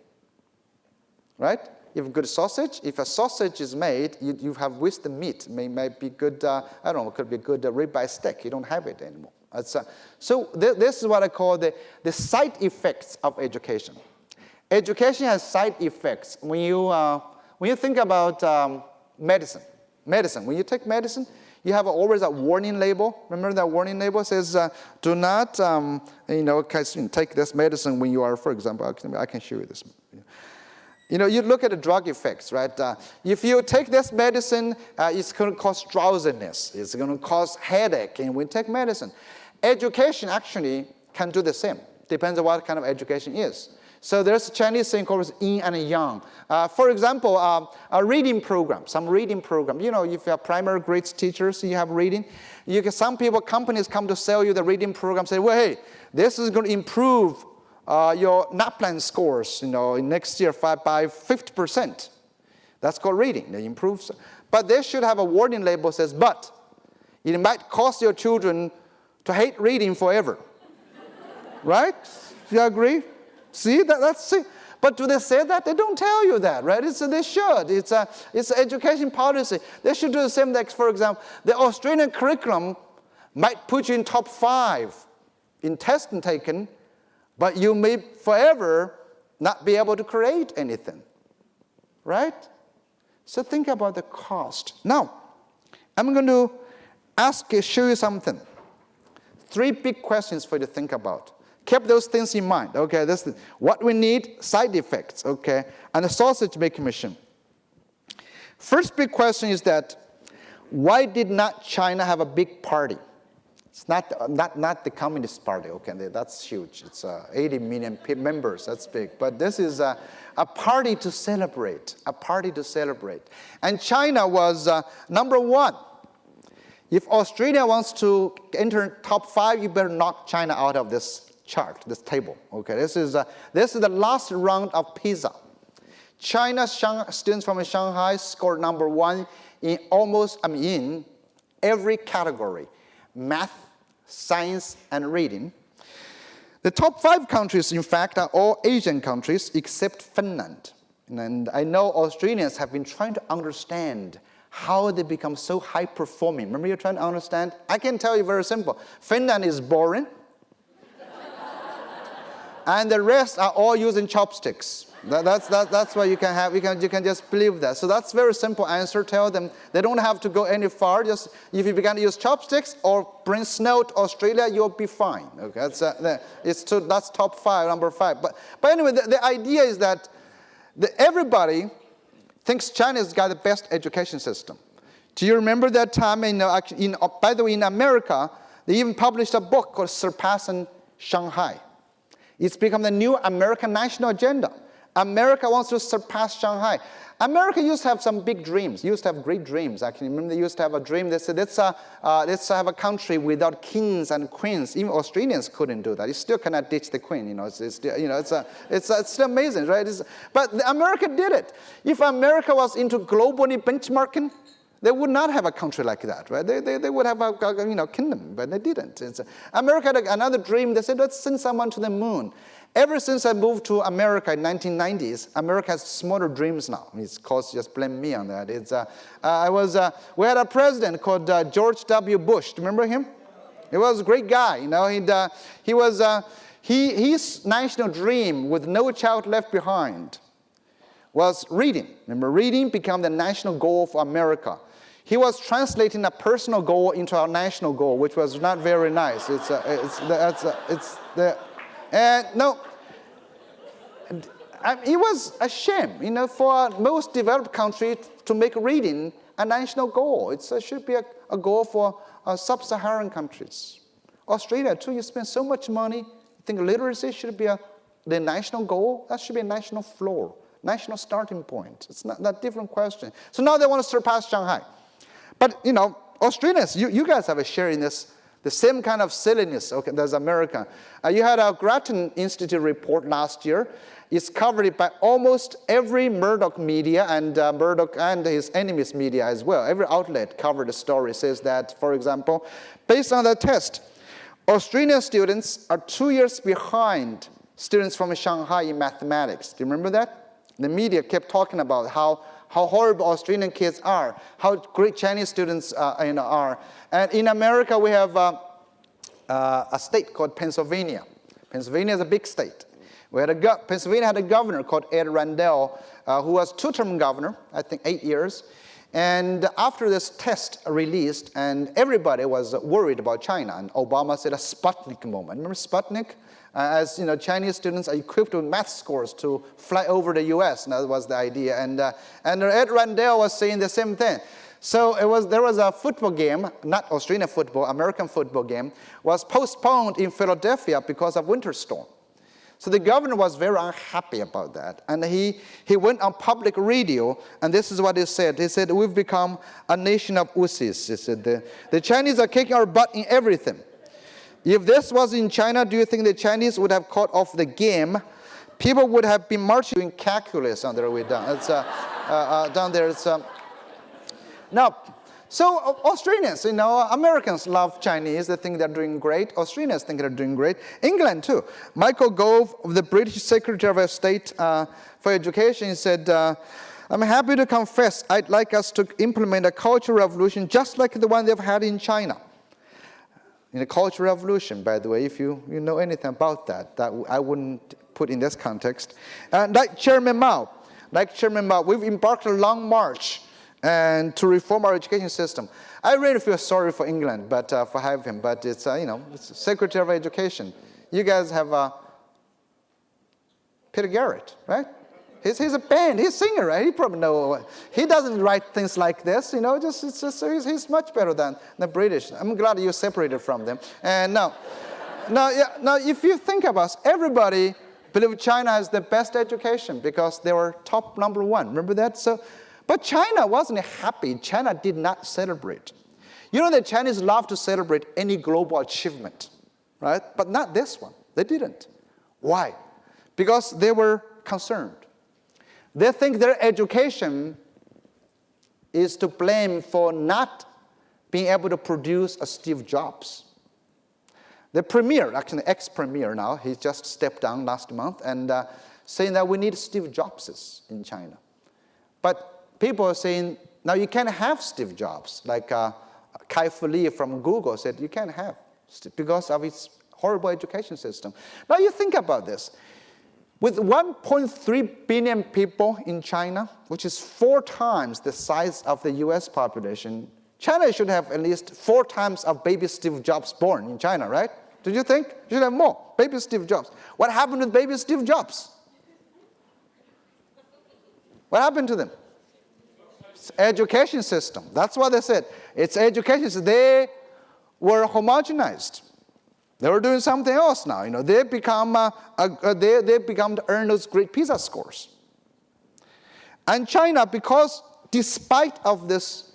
right? You have good sausage. If a sausage is made, you have with the meat. May be good, it could be a good ribeye steak. You don't have it anymore. So this is what I call the side effects of education. Education has side effects. When you think about medicine, when you take medicine, you have always a warning label. Remember that warning label says, do not, take this medicine when you are, for example, I can show you this. You look at the drug effects, right? If you take this medicine, it's going to cause drowsiness. It's going to cause headache, and we take medicine. Education actually can do the same. Depends on what kind of education is. So there's a Chinese saying called yin and yang. For example, a reading program, some reading program. If you have primary grades teachers, you have reading. Some companies come to sell you the reading program, say, well, hey, this is going to improve your NAPLAN scores, next year by 50%. That's called reading. They improve. But they should have a warning label that says, but it might cause your children to hate reading forever. Right? Do you agree? See, that's it. But do they say that? They don't tell you that, right? They should. It's education policy. They should do the same thing. For example, the Australian curriculum might put you in top 5 in test and taken, but you may forever not be able to create anything, right? So think about the cost. Now, I'm going to show you something. 3 big questions for you to think about. Keep those things in mind, okay? This is what we need, side effects, okay? And the sausage making machine. First big question is that, why did not China have a big party? It's not the Communist Party, okay? That's huge. It's 80 million members, that's big. But this is a party to celebrate, a party to celebrate. And China was number 1. If Australia wants to enter top 5, you better knock China out of this chart, this table, okay? This is the last round of PISA. China's students from Shanghai scored number 1 in in every category, math, science, and reading. The top 5 countries, in fact, are all Asian countries except Finland. And I know Australians have been trying to understand how they become so high-performing. Remember you're trying to understand? I can tell you very simple. Finland is boring. And the rest are all using chopsticks. That's what you can have. You can just believe that. So that's very simple answer. Tell them they don't have to go any far. Just if you begin to use chopsticks or bring snow to Australia, you'll be fine. Okay, that's top 5, number 5. But anyway, the idea is that everybody thinks China's got the best education system. Do you remember that time? By the way, in America, they even published a book called Surpassing Shanghai. It's become the new American national agenda. America wants to surpass Shanghai. America used to have some big dreams. Used to have great dreams, actually. Remember, they used to have a dream. They said, let's have a country without kings and queens. Even Australians couldn't do that. You still cannot ditch the queen. It's still amazing, right? But America did it. If America was into globally benchmarking, they would not have a country like that, right? They would have a kingdom, but they didn't. America had another dream. They said, let's send someone to the moon. Ever since I moved to America in 1990s, America has smaller dreams now. It's called, just blame me on that. We had a president called George W. Bush. Do you remember him? He was a great guy. His national dream with no child left behind was reading. Remember, reading became the national goal for America. He was translating a personal goal into a national goal, which was not very nice. It was a shame, for most developed countries to make reading a national goal. It should be a goal for sub-Saharan countries. Australia, too, you spend so much money. You think literacy should be the national goal? That should be a national floor, national starting point. It's not that different question. So now they want to surpass Shanghai. But, Australians, you guys have a share in this, the same kind of silliness, okay, as America. You had a Grattan Institute report last year. It's covered by almost every Murdoch media and Murdoch and his enemies' media as well. Every outlet covered the story, says that, for example, based on the test, Australian students are 2 years behind students from Shanghai in mathematics. Do you remember that? The media kept talking about how horrible Australian kids are, how great Chinese students are. And in America, we have a state called Pennsylvania. Pennsylvania is a big state. Pennsylvania had a governor called Ed Rendell, who was 2-term governor, I think 8 years. And after this test released, and everybody was worried about China, and Obama said a Sputnik moment. Remember Sputnik? As Chinese students are equipped with math scores to fly over the U.S. And that was the idea. And Ed Rendell was saying the same thing. So there was a football game, not Australian football, American football game, was postponed in Philadelphia because of winter storm. So the governor was very unhappy about that. And he went on public radio, and this is what he said. He said, we've become a nation of wussies. He said, the Chinese are kicking our butt in everything. If this was in China, do you think the Chinese would have caught off the game? People would have been marching doing calculus on their way down. It's down there. Now, so Australians, Americans love Chinese. They think they're doing great. Australians think they're doing great. England, too. Michael Gove, the British Secretary of State for Education, said, I'm happy to confess I'd like us to implement a cultural revolution just like the one they've had in China. In the Cultural Revolution, by the way, if you know anything about that, I wouldn't put in this context. Like Chairman Mao, we've embarked on a long march and to reform our education system. I really feel sorry for England, but for having him. But it's it's Secretary of Education. You guys have Peter Garrett, right? He's a band. He's a singer, right? He probably know. He doesn't write things like this, he's much better than the British. I'm glad you separated from them. And now, if you think about it, everybody believe China has the best education because they were top number one. Remember that? But China wasn't happy. China did not celebrate. You know the Chinese love to celebrate any global achievement, right? But not this one. They didn't. Why? Because they were concerned. They think their education is to blame for not being able to produce a Steve Jobs. The premier, actually the ex-premier now, he just stepped down last month and saying that we need Steve Jobs in China. But people are saying, now you can't have Steve Jobs. Like Kai-Fu Lee from Google said, you can't have because of its horrible education system. Now you think about this. With 1.3 billion people in China, which is 4 times the size of the US population, China should have at least 4 times of baby Steve Jobs born in China, right? Did you think? You should have more. Baby Steve Jobs. What happened with baby Steve Jobs? What happened to them? It's education system. That's what they said. It's education system. They were homogenized. They were doing something else now. They become to earn those great PISA scores. And China, because despite of this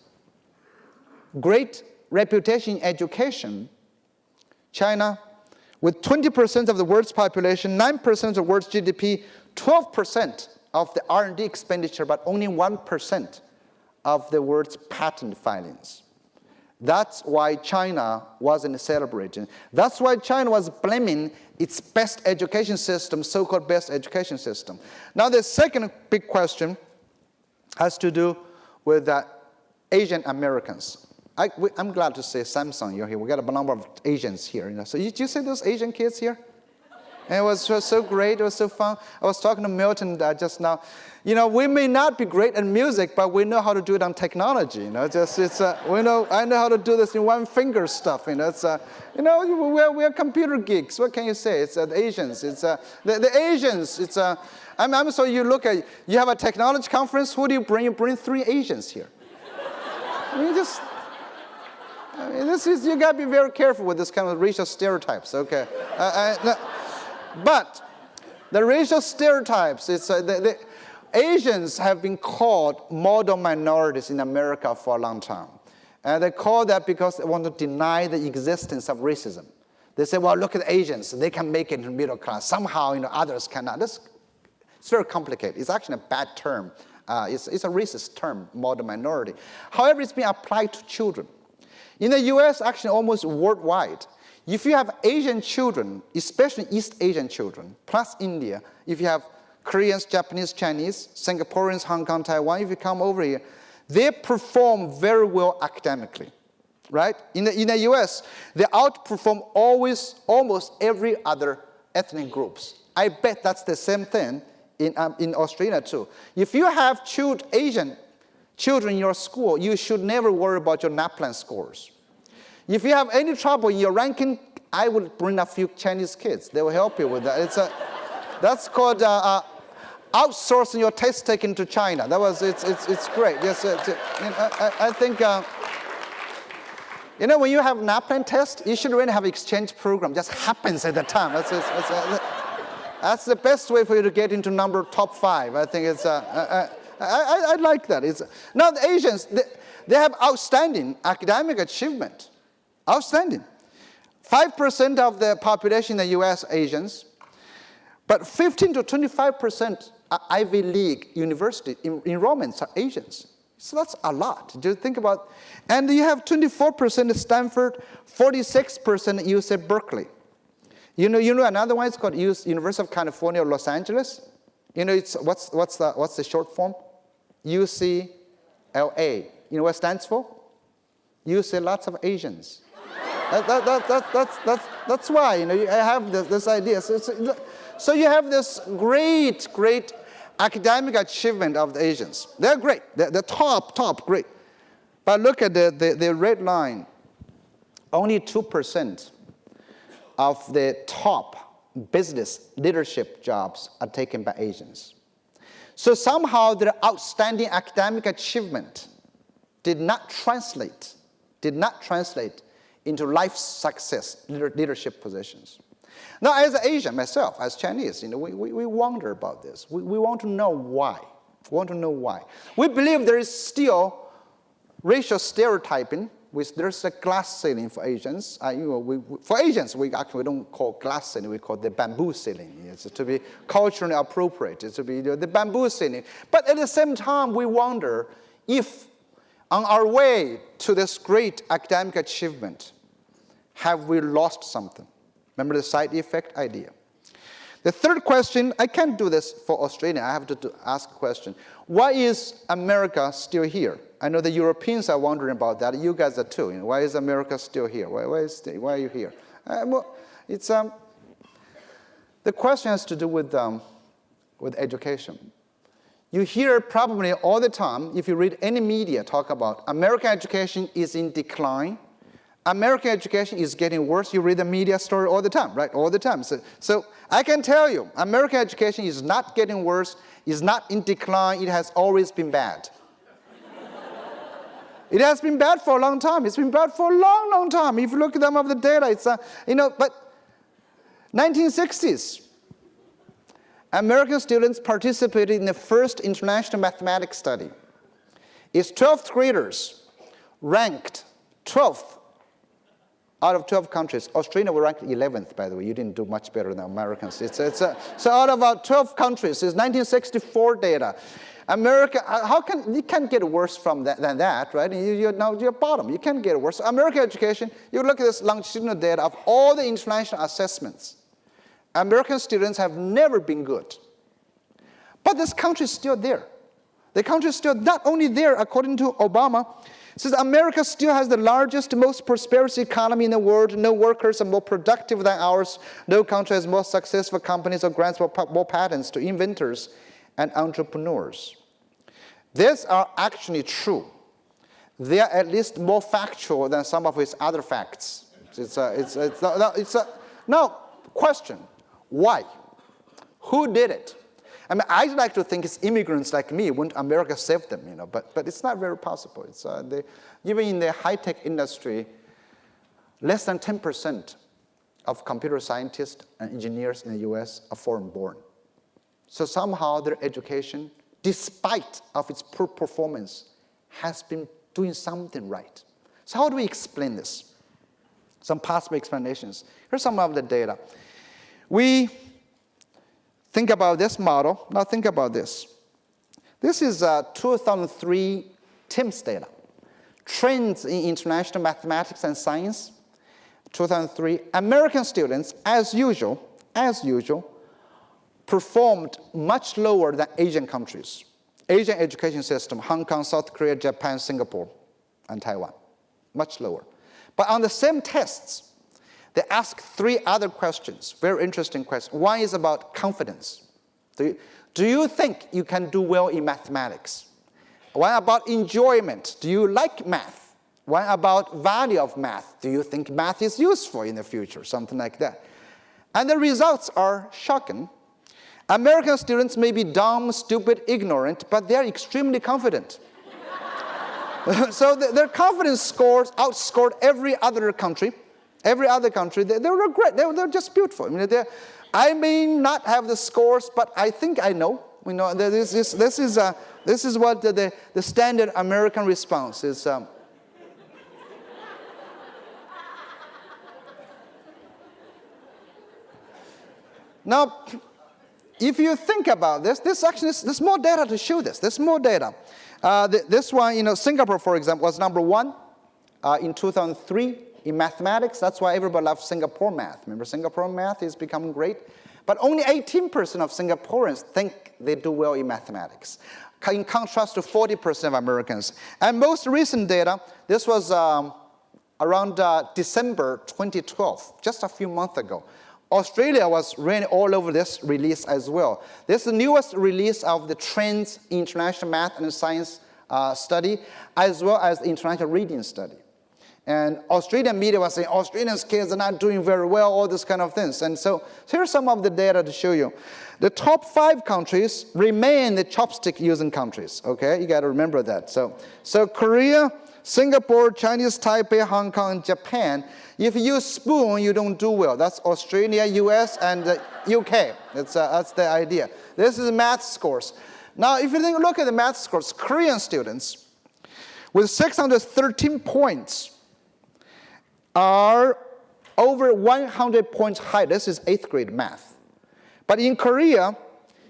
great reputation in education, China, with 20% of the world's population, 9% of the world's GDP, 12% of the R&D expenditure, but only 1% of the world's patent filings. That's why China wasn't celebrating. That's why China was blaming its best education system, so-called best education system. Now the second big question has to do with Asian Americans. I'm glad to say, Samsung, you're here. We got a number of Asians here. So did you see those Asian kids here? And it was so great. It was so fun. I was talking to Milton just now. We may not be great at music, but we know how to do it on technology. I know how to do this in one finger stuff. We are computer geeks. What can you say? It's the Asians. It's the Asians. So you look at, you have a technology conference. Who do you bring? You bring 3 Asians here. You got to be very careful with this kind of racial stereotypes. Okay. But the racial stereotypes, the Asians have been called model minorities in America for a long time. And they call that because they want to deny the existence of racism. They say, well, look at the Asians. They can make it in the middle class. Somehow, others cannot. It's very complicated. It's actually a bad term. It's a racist term, model minority. However, it's been applied to children. In the US, actually almost worldwide, if you have Asian children, especially East Asian children, plus India, if you have Koreans, Japanese, Chinese, Singaporeans, Hong Kong, Taiwan, if you come over here, they perform very well academically, right? In the US, they outperform almost every other ethnic groups. I bet that's the same thing in Australia too. If you have Asian children in your school, you should never worry about your NAPLAN scores. If you have any trouble in your ranking, I will bring a few Chinese kids. They will help you with that. That's called outsourcing your test taking to China. It's great. Yes, I think when you have NAPLAN test, you should really have an exchange program. Just happens at the time. That's the best way for you to get into top 5. I think it's. I like that. Now the Asians, they have outstanding academic achievement. Outstanding. 5% of the population in the US are Asians, but 15 to 25% Ivy League university enrollments are Asians. So that's a lot. Do you think about? And you have 24% at Stanford, 46% at UC Berkeley. You know another one is called University of California, Los Angeles. It's what's the short form? UCLA. You know what it stands for? You see lots of Asians. That's why, you know, I have this idea. So you have this great academic achievement of the Asians. They're great. They're top, great. But look at the red line. Only 2% of the top business leadership jobs are taken by Asians. So somehow their outstanding academic achievement did not translate into life success, leadership positions. Now, as an Asian myself, as Chinese, you know, we wonder about this. We want to know why. We believe there is still racial stereotyping. There's a glass ceiling for Asians. For Asians, we actually don't call glass ceiling, we call the bamboo ceiling. It's to be culturally appropriate. It's to be the bamboo ceiling. But at the same time, we wonder if on our way to this great academic achievement, have we lost something? Remember the side effect idea. The third question, I can't do this for Australia. I have to ask a question. Why is America still here? I know the Europeans are wondering about that. You guys are too. You know, why is America still here? Why are you here? Well, it's the question has to do with education. You hear probably all the time, if you read any media, talk about American education is in decline. American education is getting worse. You read the media story all the time, right? All the time. So I can tell you, American education is not getting worse, is not in decline. It has always been bad. It has been bad for a long time. It's been bad for a long time. If you look at some of the data, it's, but 1960s, American students participated in the first international mathematics study. Its 12th graders ranked 12th out of 12 countries. Australia was ranked 11th, by the way. You didn't do much better than Americans. So out of about 12 countries, it's 1964 data. America, you can't get worse than that, right? You're bottom. You can't get worse. American education, you look at this longitudinal data of all the international assessments. American students have never been good. But this country is still there. The country is still not only there, according to Obama, it says America still has the largest, most prosperous economy in the world. No workers are more productive than ours. No country has more successful companies or grants more patents to inventors and entrepreneurs. These are actually true. They are at least more factual than some of his other facts. Now, question, why? Who did it? I mean, I'd like to think it's immigrants like me when America saved them, but it's not very possible. Even in the high-tech industry, less than 10% of computer scientists and engineers in the US are foreign-born. So somehow their education, despite of its poor performance, has been doing something right. So how do we explain this? Some possible explanations. Here's some of the data. We think about this model. Now think about this. This is 2003 TIMSS data. Trends in international mathematics and science. 2003, American students, as usual, performed much lower than Asian countries. Asian education system, Hong Kong, South Korea, Japan, Singapore, and Taiwan, much lower. But on the same tests, they ask 3 other questions, very interesting questions. One is about confidence. Do you think you can do well in mathematics? One about enjoyment. Do you like math? One about value of math. Do you think math is useful in the future? Something like that. And the results are shocking. American students may be dumb, stupid, ignorant, but they're extremely confident. So their confidence scores outscored every other country. They were great. They're just beautiful. I mean, I may not have the scores, but I think I know. This is what the standard American response is. Now, if you think about this, there's more data to show this. There's more data. This one, Singapore, for example, was number 1 in 2003 in mathematics. That's why everybody loves Singapore math. Remember, Singapore math is becoming great. But only 18% of Singaporeans think they do well in mathematics, in contrast to 40% of Americans. And most recent data, this was around December 2012, just a few months ago. Australia was really all over this release as well. This is the newest release of the Trends in International Math and Science study, as well as the International Reading study. And Australian media was saying, Australian kids are not doing very well, all these kind of things. And so here's some of the data to show you. The top 5 countries remain the chopstick-using countries, okay? You got to remember that. So Korea, Singapore, Chinese Taipei, Hong Kong, and Japan. If you use spoon, you don't do well. That's Australia, US, and UK. That's the idea. This is math scores. Now, if you look at the math scores, Korean students with 613 points are over 100 points high. This is 8th grade math. But in Korea,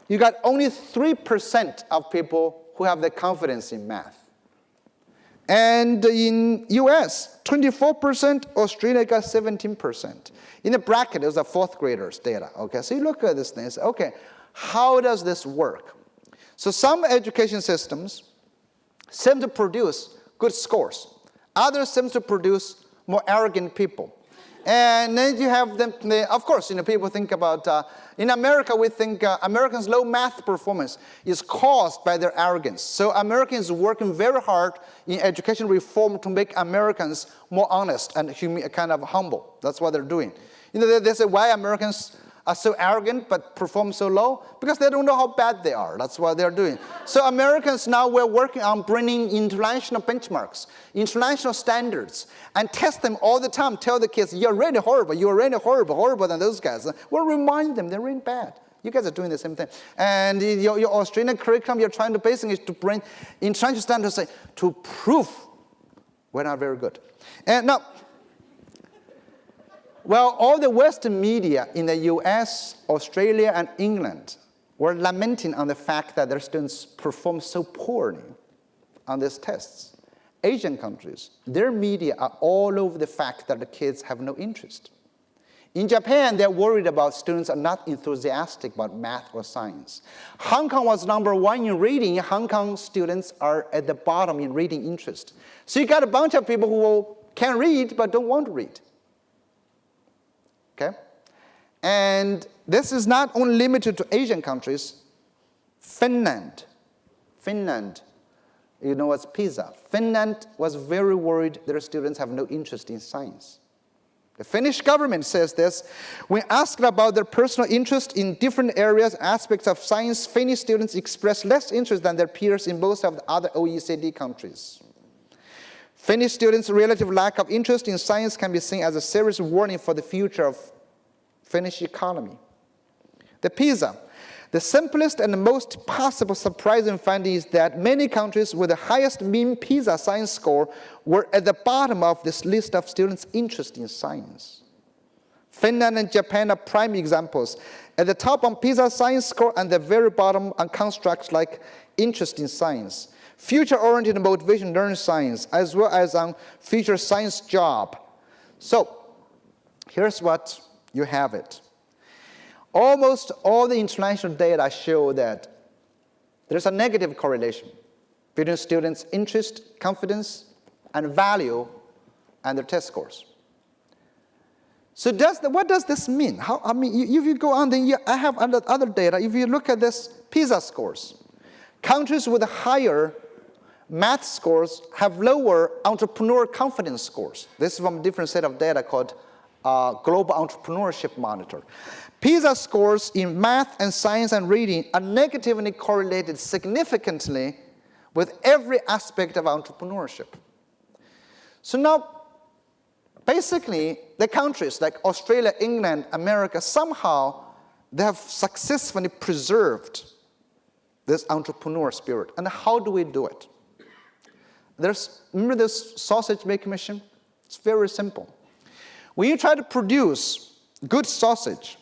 you got only 3% of people who have the confidence in math. And in US, 24%, Australia got 17%. In the bracket, there's a 4th graders data, okay? So you look at this thing and say, okay, how does this work? So some education systems seem to produce good scores. Others seem to produce more arrogant people. And then you have them, of course, people think about, in America, we think Americans' low math performance is caused by their arrogance. So Americans are working very hard in education reform to make Americans more honest and kind of humble. That's what they're doing. They say, why Americans are so arrogant but perform so low? Because they don't know how bad they are. That's what they're doing. So Americans now, we're working on bringing international benchmarks, international standards, and test them all the time. Tell the kids, you're really horrible. You're really horrible, horrible than those guys. We'll remind them they're really bad. You guys are doing the same thing. And your Australian curriculum, you're trying to basically to bring international standards to prove we're not very good. And now, well, all the Western media in the US, Australia, and England were lamenting on the fact that their students perform so poorly on these tests. Asian countries, their media are all over the fact that the kids have no interest. In Japan, they're worried about students are not enthusiastic about math or science. Hong Kong was #1 in reading. Hong Kong students are at the bottom in reading interest. So you got a bunch of people who can read but don't want to read. Okay? And this is not only limited to Asian countries. Finland, you know what's PISA. Finland was very worried their students have no interest in science. The Finnish government says this. When asked about their personal interest in different areas, aspects of science, Finnish students express less interest than their peers in most of the other OECD countries. Finnish students' relative lack of interest in science can be seen as a serious warning for the future of Finnish economy. The PISA. The simplest and most possible surprising finding is that many countries with the highest mean PISA science score were at the bottom of this list of students' interest in science. Finland and Japan are prime examples. At the top on PISA science score and the very bottom on constructs like interest in science, future-oriented motivation to learn science, as well as on future science job. So here's what you have it. Almost all the international data show that there's a negative correlation between students' interest, confidence, and value and their test scores. So what does this mean? If you go on, then I have other data. If you look at this PISA scores, countries with higher math scores have lower entrepreneur confidence scores. This is from a different set of data called Global Entrepreneurship Monitor. PISA scores in math and science and reading are negatively correlated significantly with every aspect of entrepreneurship. So now, basically, the countries like Australia, England, America, somehow they have successfully preserved this entrepreneur spirit. And how do we do it? Remember this sausage making machine? It's very simple. When you try to produce good sausage,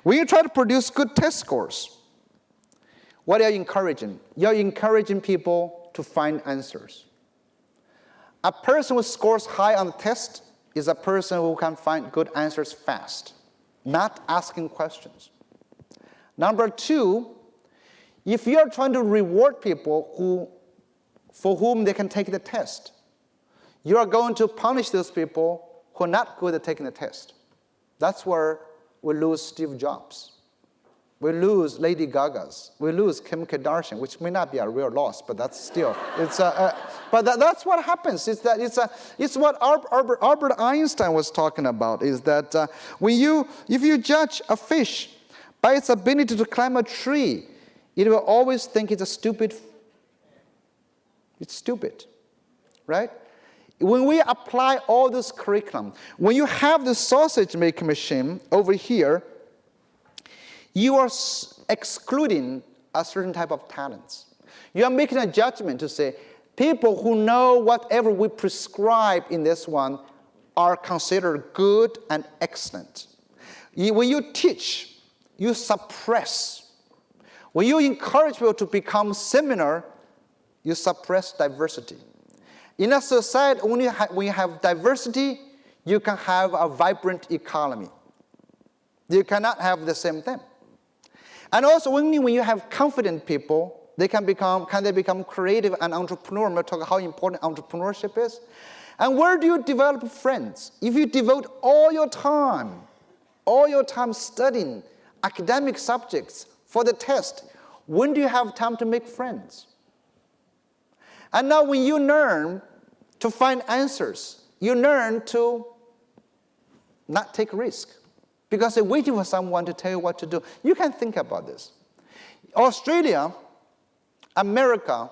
when you try to produce good test scores, what are you encouraging? You're encouraging people to find answers. A person who scores high on the test is a person who can find good answers fast, not asking questions. Number 2, if you're trying to reward people for whom they can take the test, You are going to punish those people who are not good at taking the test. That's where we lose Steve Jobs. We lose Lady Gaga's. We lose Kim Kardashian, which may not be a real loss, but that's still, that's what happens. It's what Albert Einstein was talking about, is that if you judge a fish by its ability to climb a tree, it will always think it's stupid, right? When we apply all this curriculum, when you have the sausage making machine over here, you are excluding a certain type of talents. You are making a judgment to say, people who know whatever we prescribe in this one are considered good and excellent. When you teach, you suppress. When you encourage people to become similar, you suppress diversity. In a society, when you have diversity, you can have a vibrant economy. You cannot have the same thing. And also, when you have confident people, can they become creative and entrepreneurial? We'll talk about how important entrepreneurship is. And where do you develop friends? If you devote all your time studying academic subjects for the test, when do you have time to make friends? And now when you learn to find answers, you learn to not take risk, because they're waiting for someone to tell you what to do. You can think about this. Australia, America,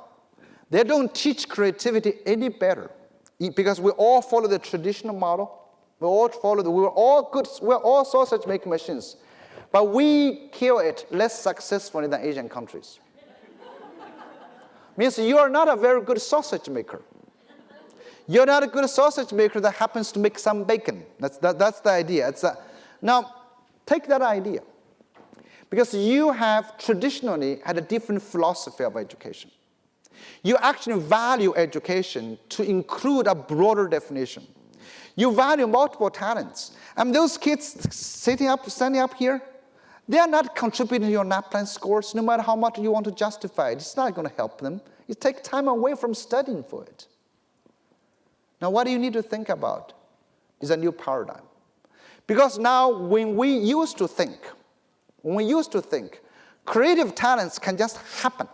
they don't teach creativity any better, because we all follow the traditional model. We're all sausage making machines, but we kill it less successfully than Asian countries. Means you are not a very good sausage maker. You're not a good sausage maker that happens to make some bacon. That's the idea. Now, take that idea. Because you have traditionally had a different philosophy of education. You actually value education to include a broader definition. You value multiple talents. And those kids standing up here, they are not contributing to your NAPLAN scores, no matter how much you want to justify it. It's not going to help them. You take time away from studying for it. Now, what do you need to think about is a new paradigm. Because now, when we used to think, creative talents can just happen.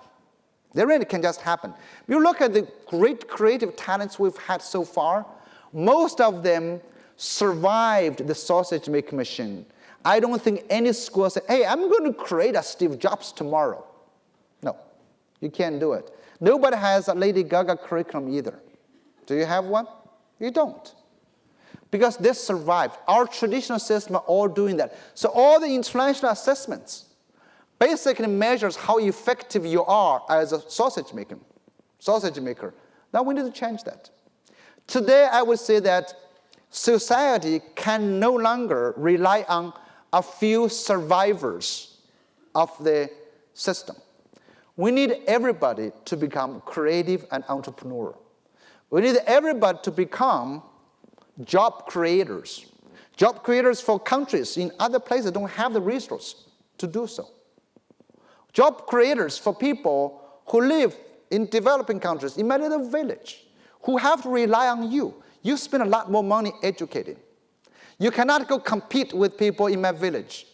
They really can just happen. If you look at the great creative talents we've had so far, most of them survived the sausage making machine. I don't think any school said, hey, I'm going to create a Steve Jobs tomorrow. No, you can't do it. Nobody has a Lady Gaga curriculum either. Do you have one? You don't. Because they survived. Our traditional system are all doing that. So all the international assessments basically measures how effective you are as a sausage maker. Now we need to change that. Today, I would say that society can no longer rely on a few survivors of the system. We need everybody to become creative and entrepreneurial. We need everybody to become job creators. Job creators for countries in other places that don't have the resource to do so. Job creators for people who live in developing countries, in my little village, who have to rely on you. You spend a lot more money educating. You cannot go compete with people in my village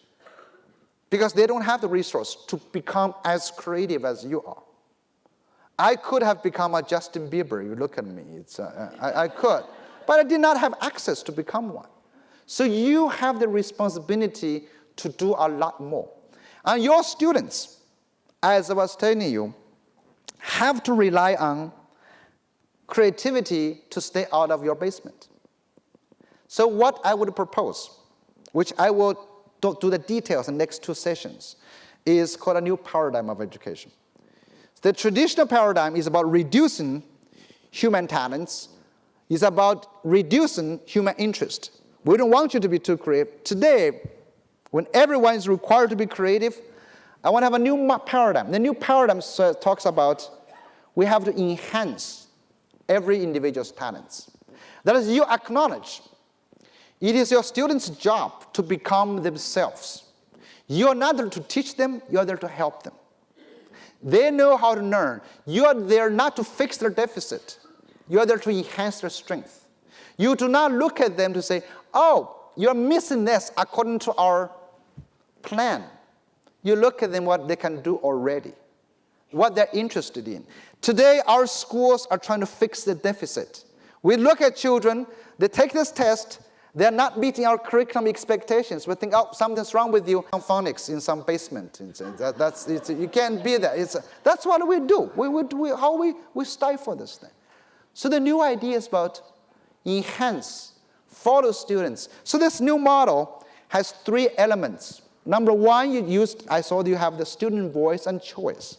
because they don't have the resource to become as creative as you are. I could have become a Justin Bieber. You look at me. I could. But I did not have access to become one. So you have the responsibility to do a lot more. And your students, as I was telling you, have to rely on creativity to stay out of your basement. So what I would propose, which I will do the details in the next 2 sessions, is called a new paradigm of education. The traditional paradigm is about reducing human talents, is about reducing human interest. We don't want you to be too creative. Today, when everyone is required to be creative, I want to have a new paradigm. The new paradigm talks about we have to enhance every individual's talents. That is, you acknowledge it is your students' job to become themselves. You are not there to teach them, you are there to help them. They know how to learn. You are there not to fix their deficit. You are there to enhance their strength. You do not look at them to say, oh, you're missing this according to our plan. You look at them what they can do already, what they're interested in. Today, our schools are trying to fix the deficit. We look at children, they take this test, they're not meeting our curriculum expectations. We think, oh, something's wrong with you. Phonics in some basement. You can't be there. That's what we do. We stifle this thing. So the new idea is about enhance, follow students. So this new model has 3 elements. Number 1, I saw you have the student voice and choice.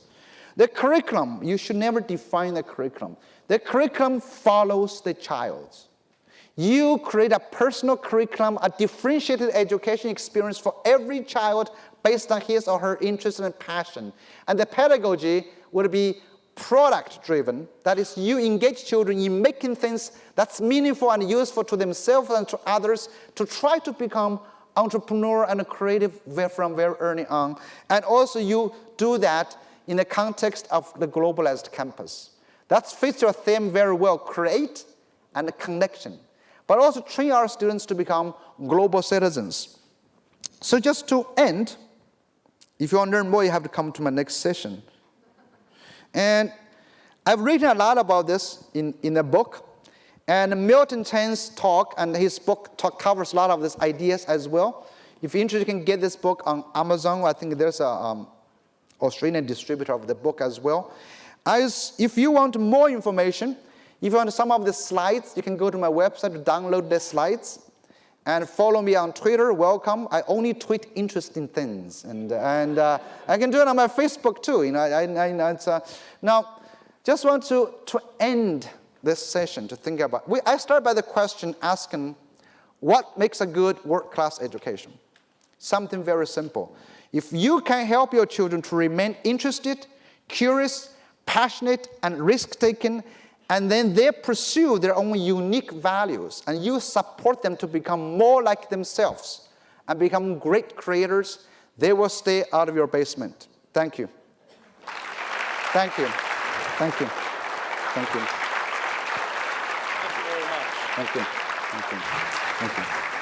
The curriculum, you should never define the curriculum. The curriculum follows the child. You create a personal curriculum, a differentiated education experience for every child based on his or her interest and passion. And the pedagogy would be product-driven. That is, you engage children in making things that's meaningful and useful to themselves and to others to try to become entrepreneur and creative from very early on. And also you do that in the context of the globalized campus. That fits your theme very well, create and connection. But also train our students to become global citizens. So just to end, if you want to learn more, you have to come to my next session. And I've written a lot about this in a book. And Milton Chen's talk and his book covers a lot of these ideas as well. If you're interested, you can get this book on Amazon. I think there's an Australian distributor of the book as well. If you want more information, if you want some of the slides, you can go to my website to download the slides. And follow me on Twitter, welcome. I only tweet interesting things. And I can do it on my Facebook too. Now, just want to end this session to think about. I start by the question asking, what makes a good world-class education? Something very simple. If you can help your children to remain interested, curious, passionate, and risk-taking, and then they pursue their own unique values, and you support them to become more like themselves and become great creators, they will stay out of your basement. Thank you. Thank you. Thank you. Thank you. Thank you very much. Thank you. Thank you. Thank you.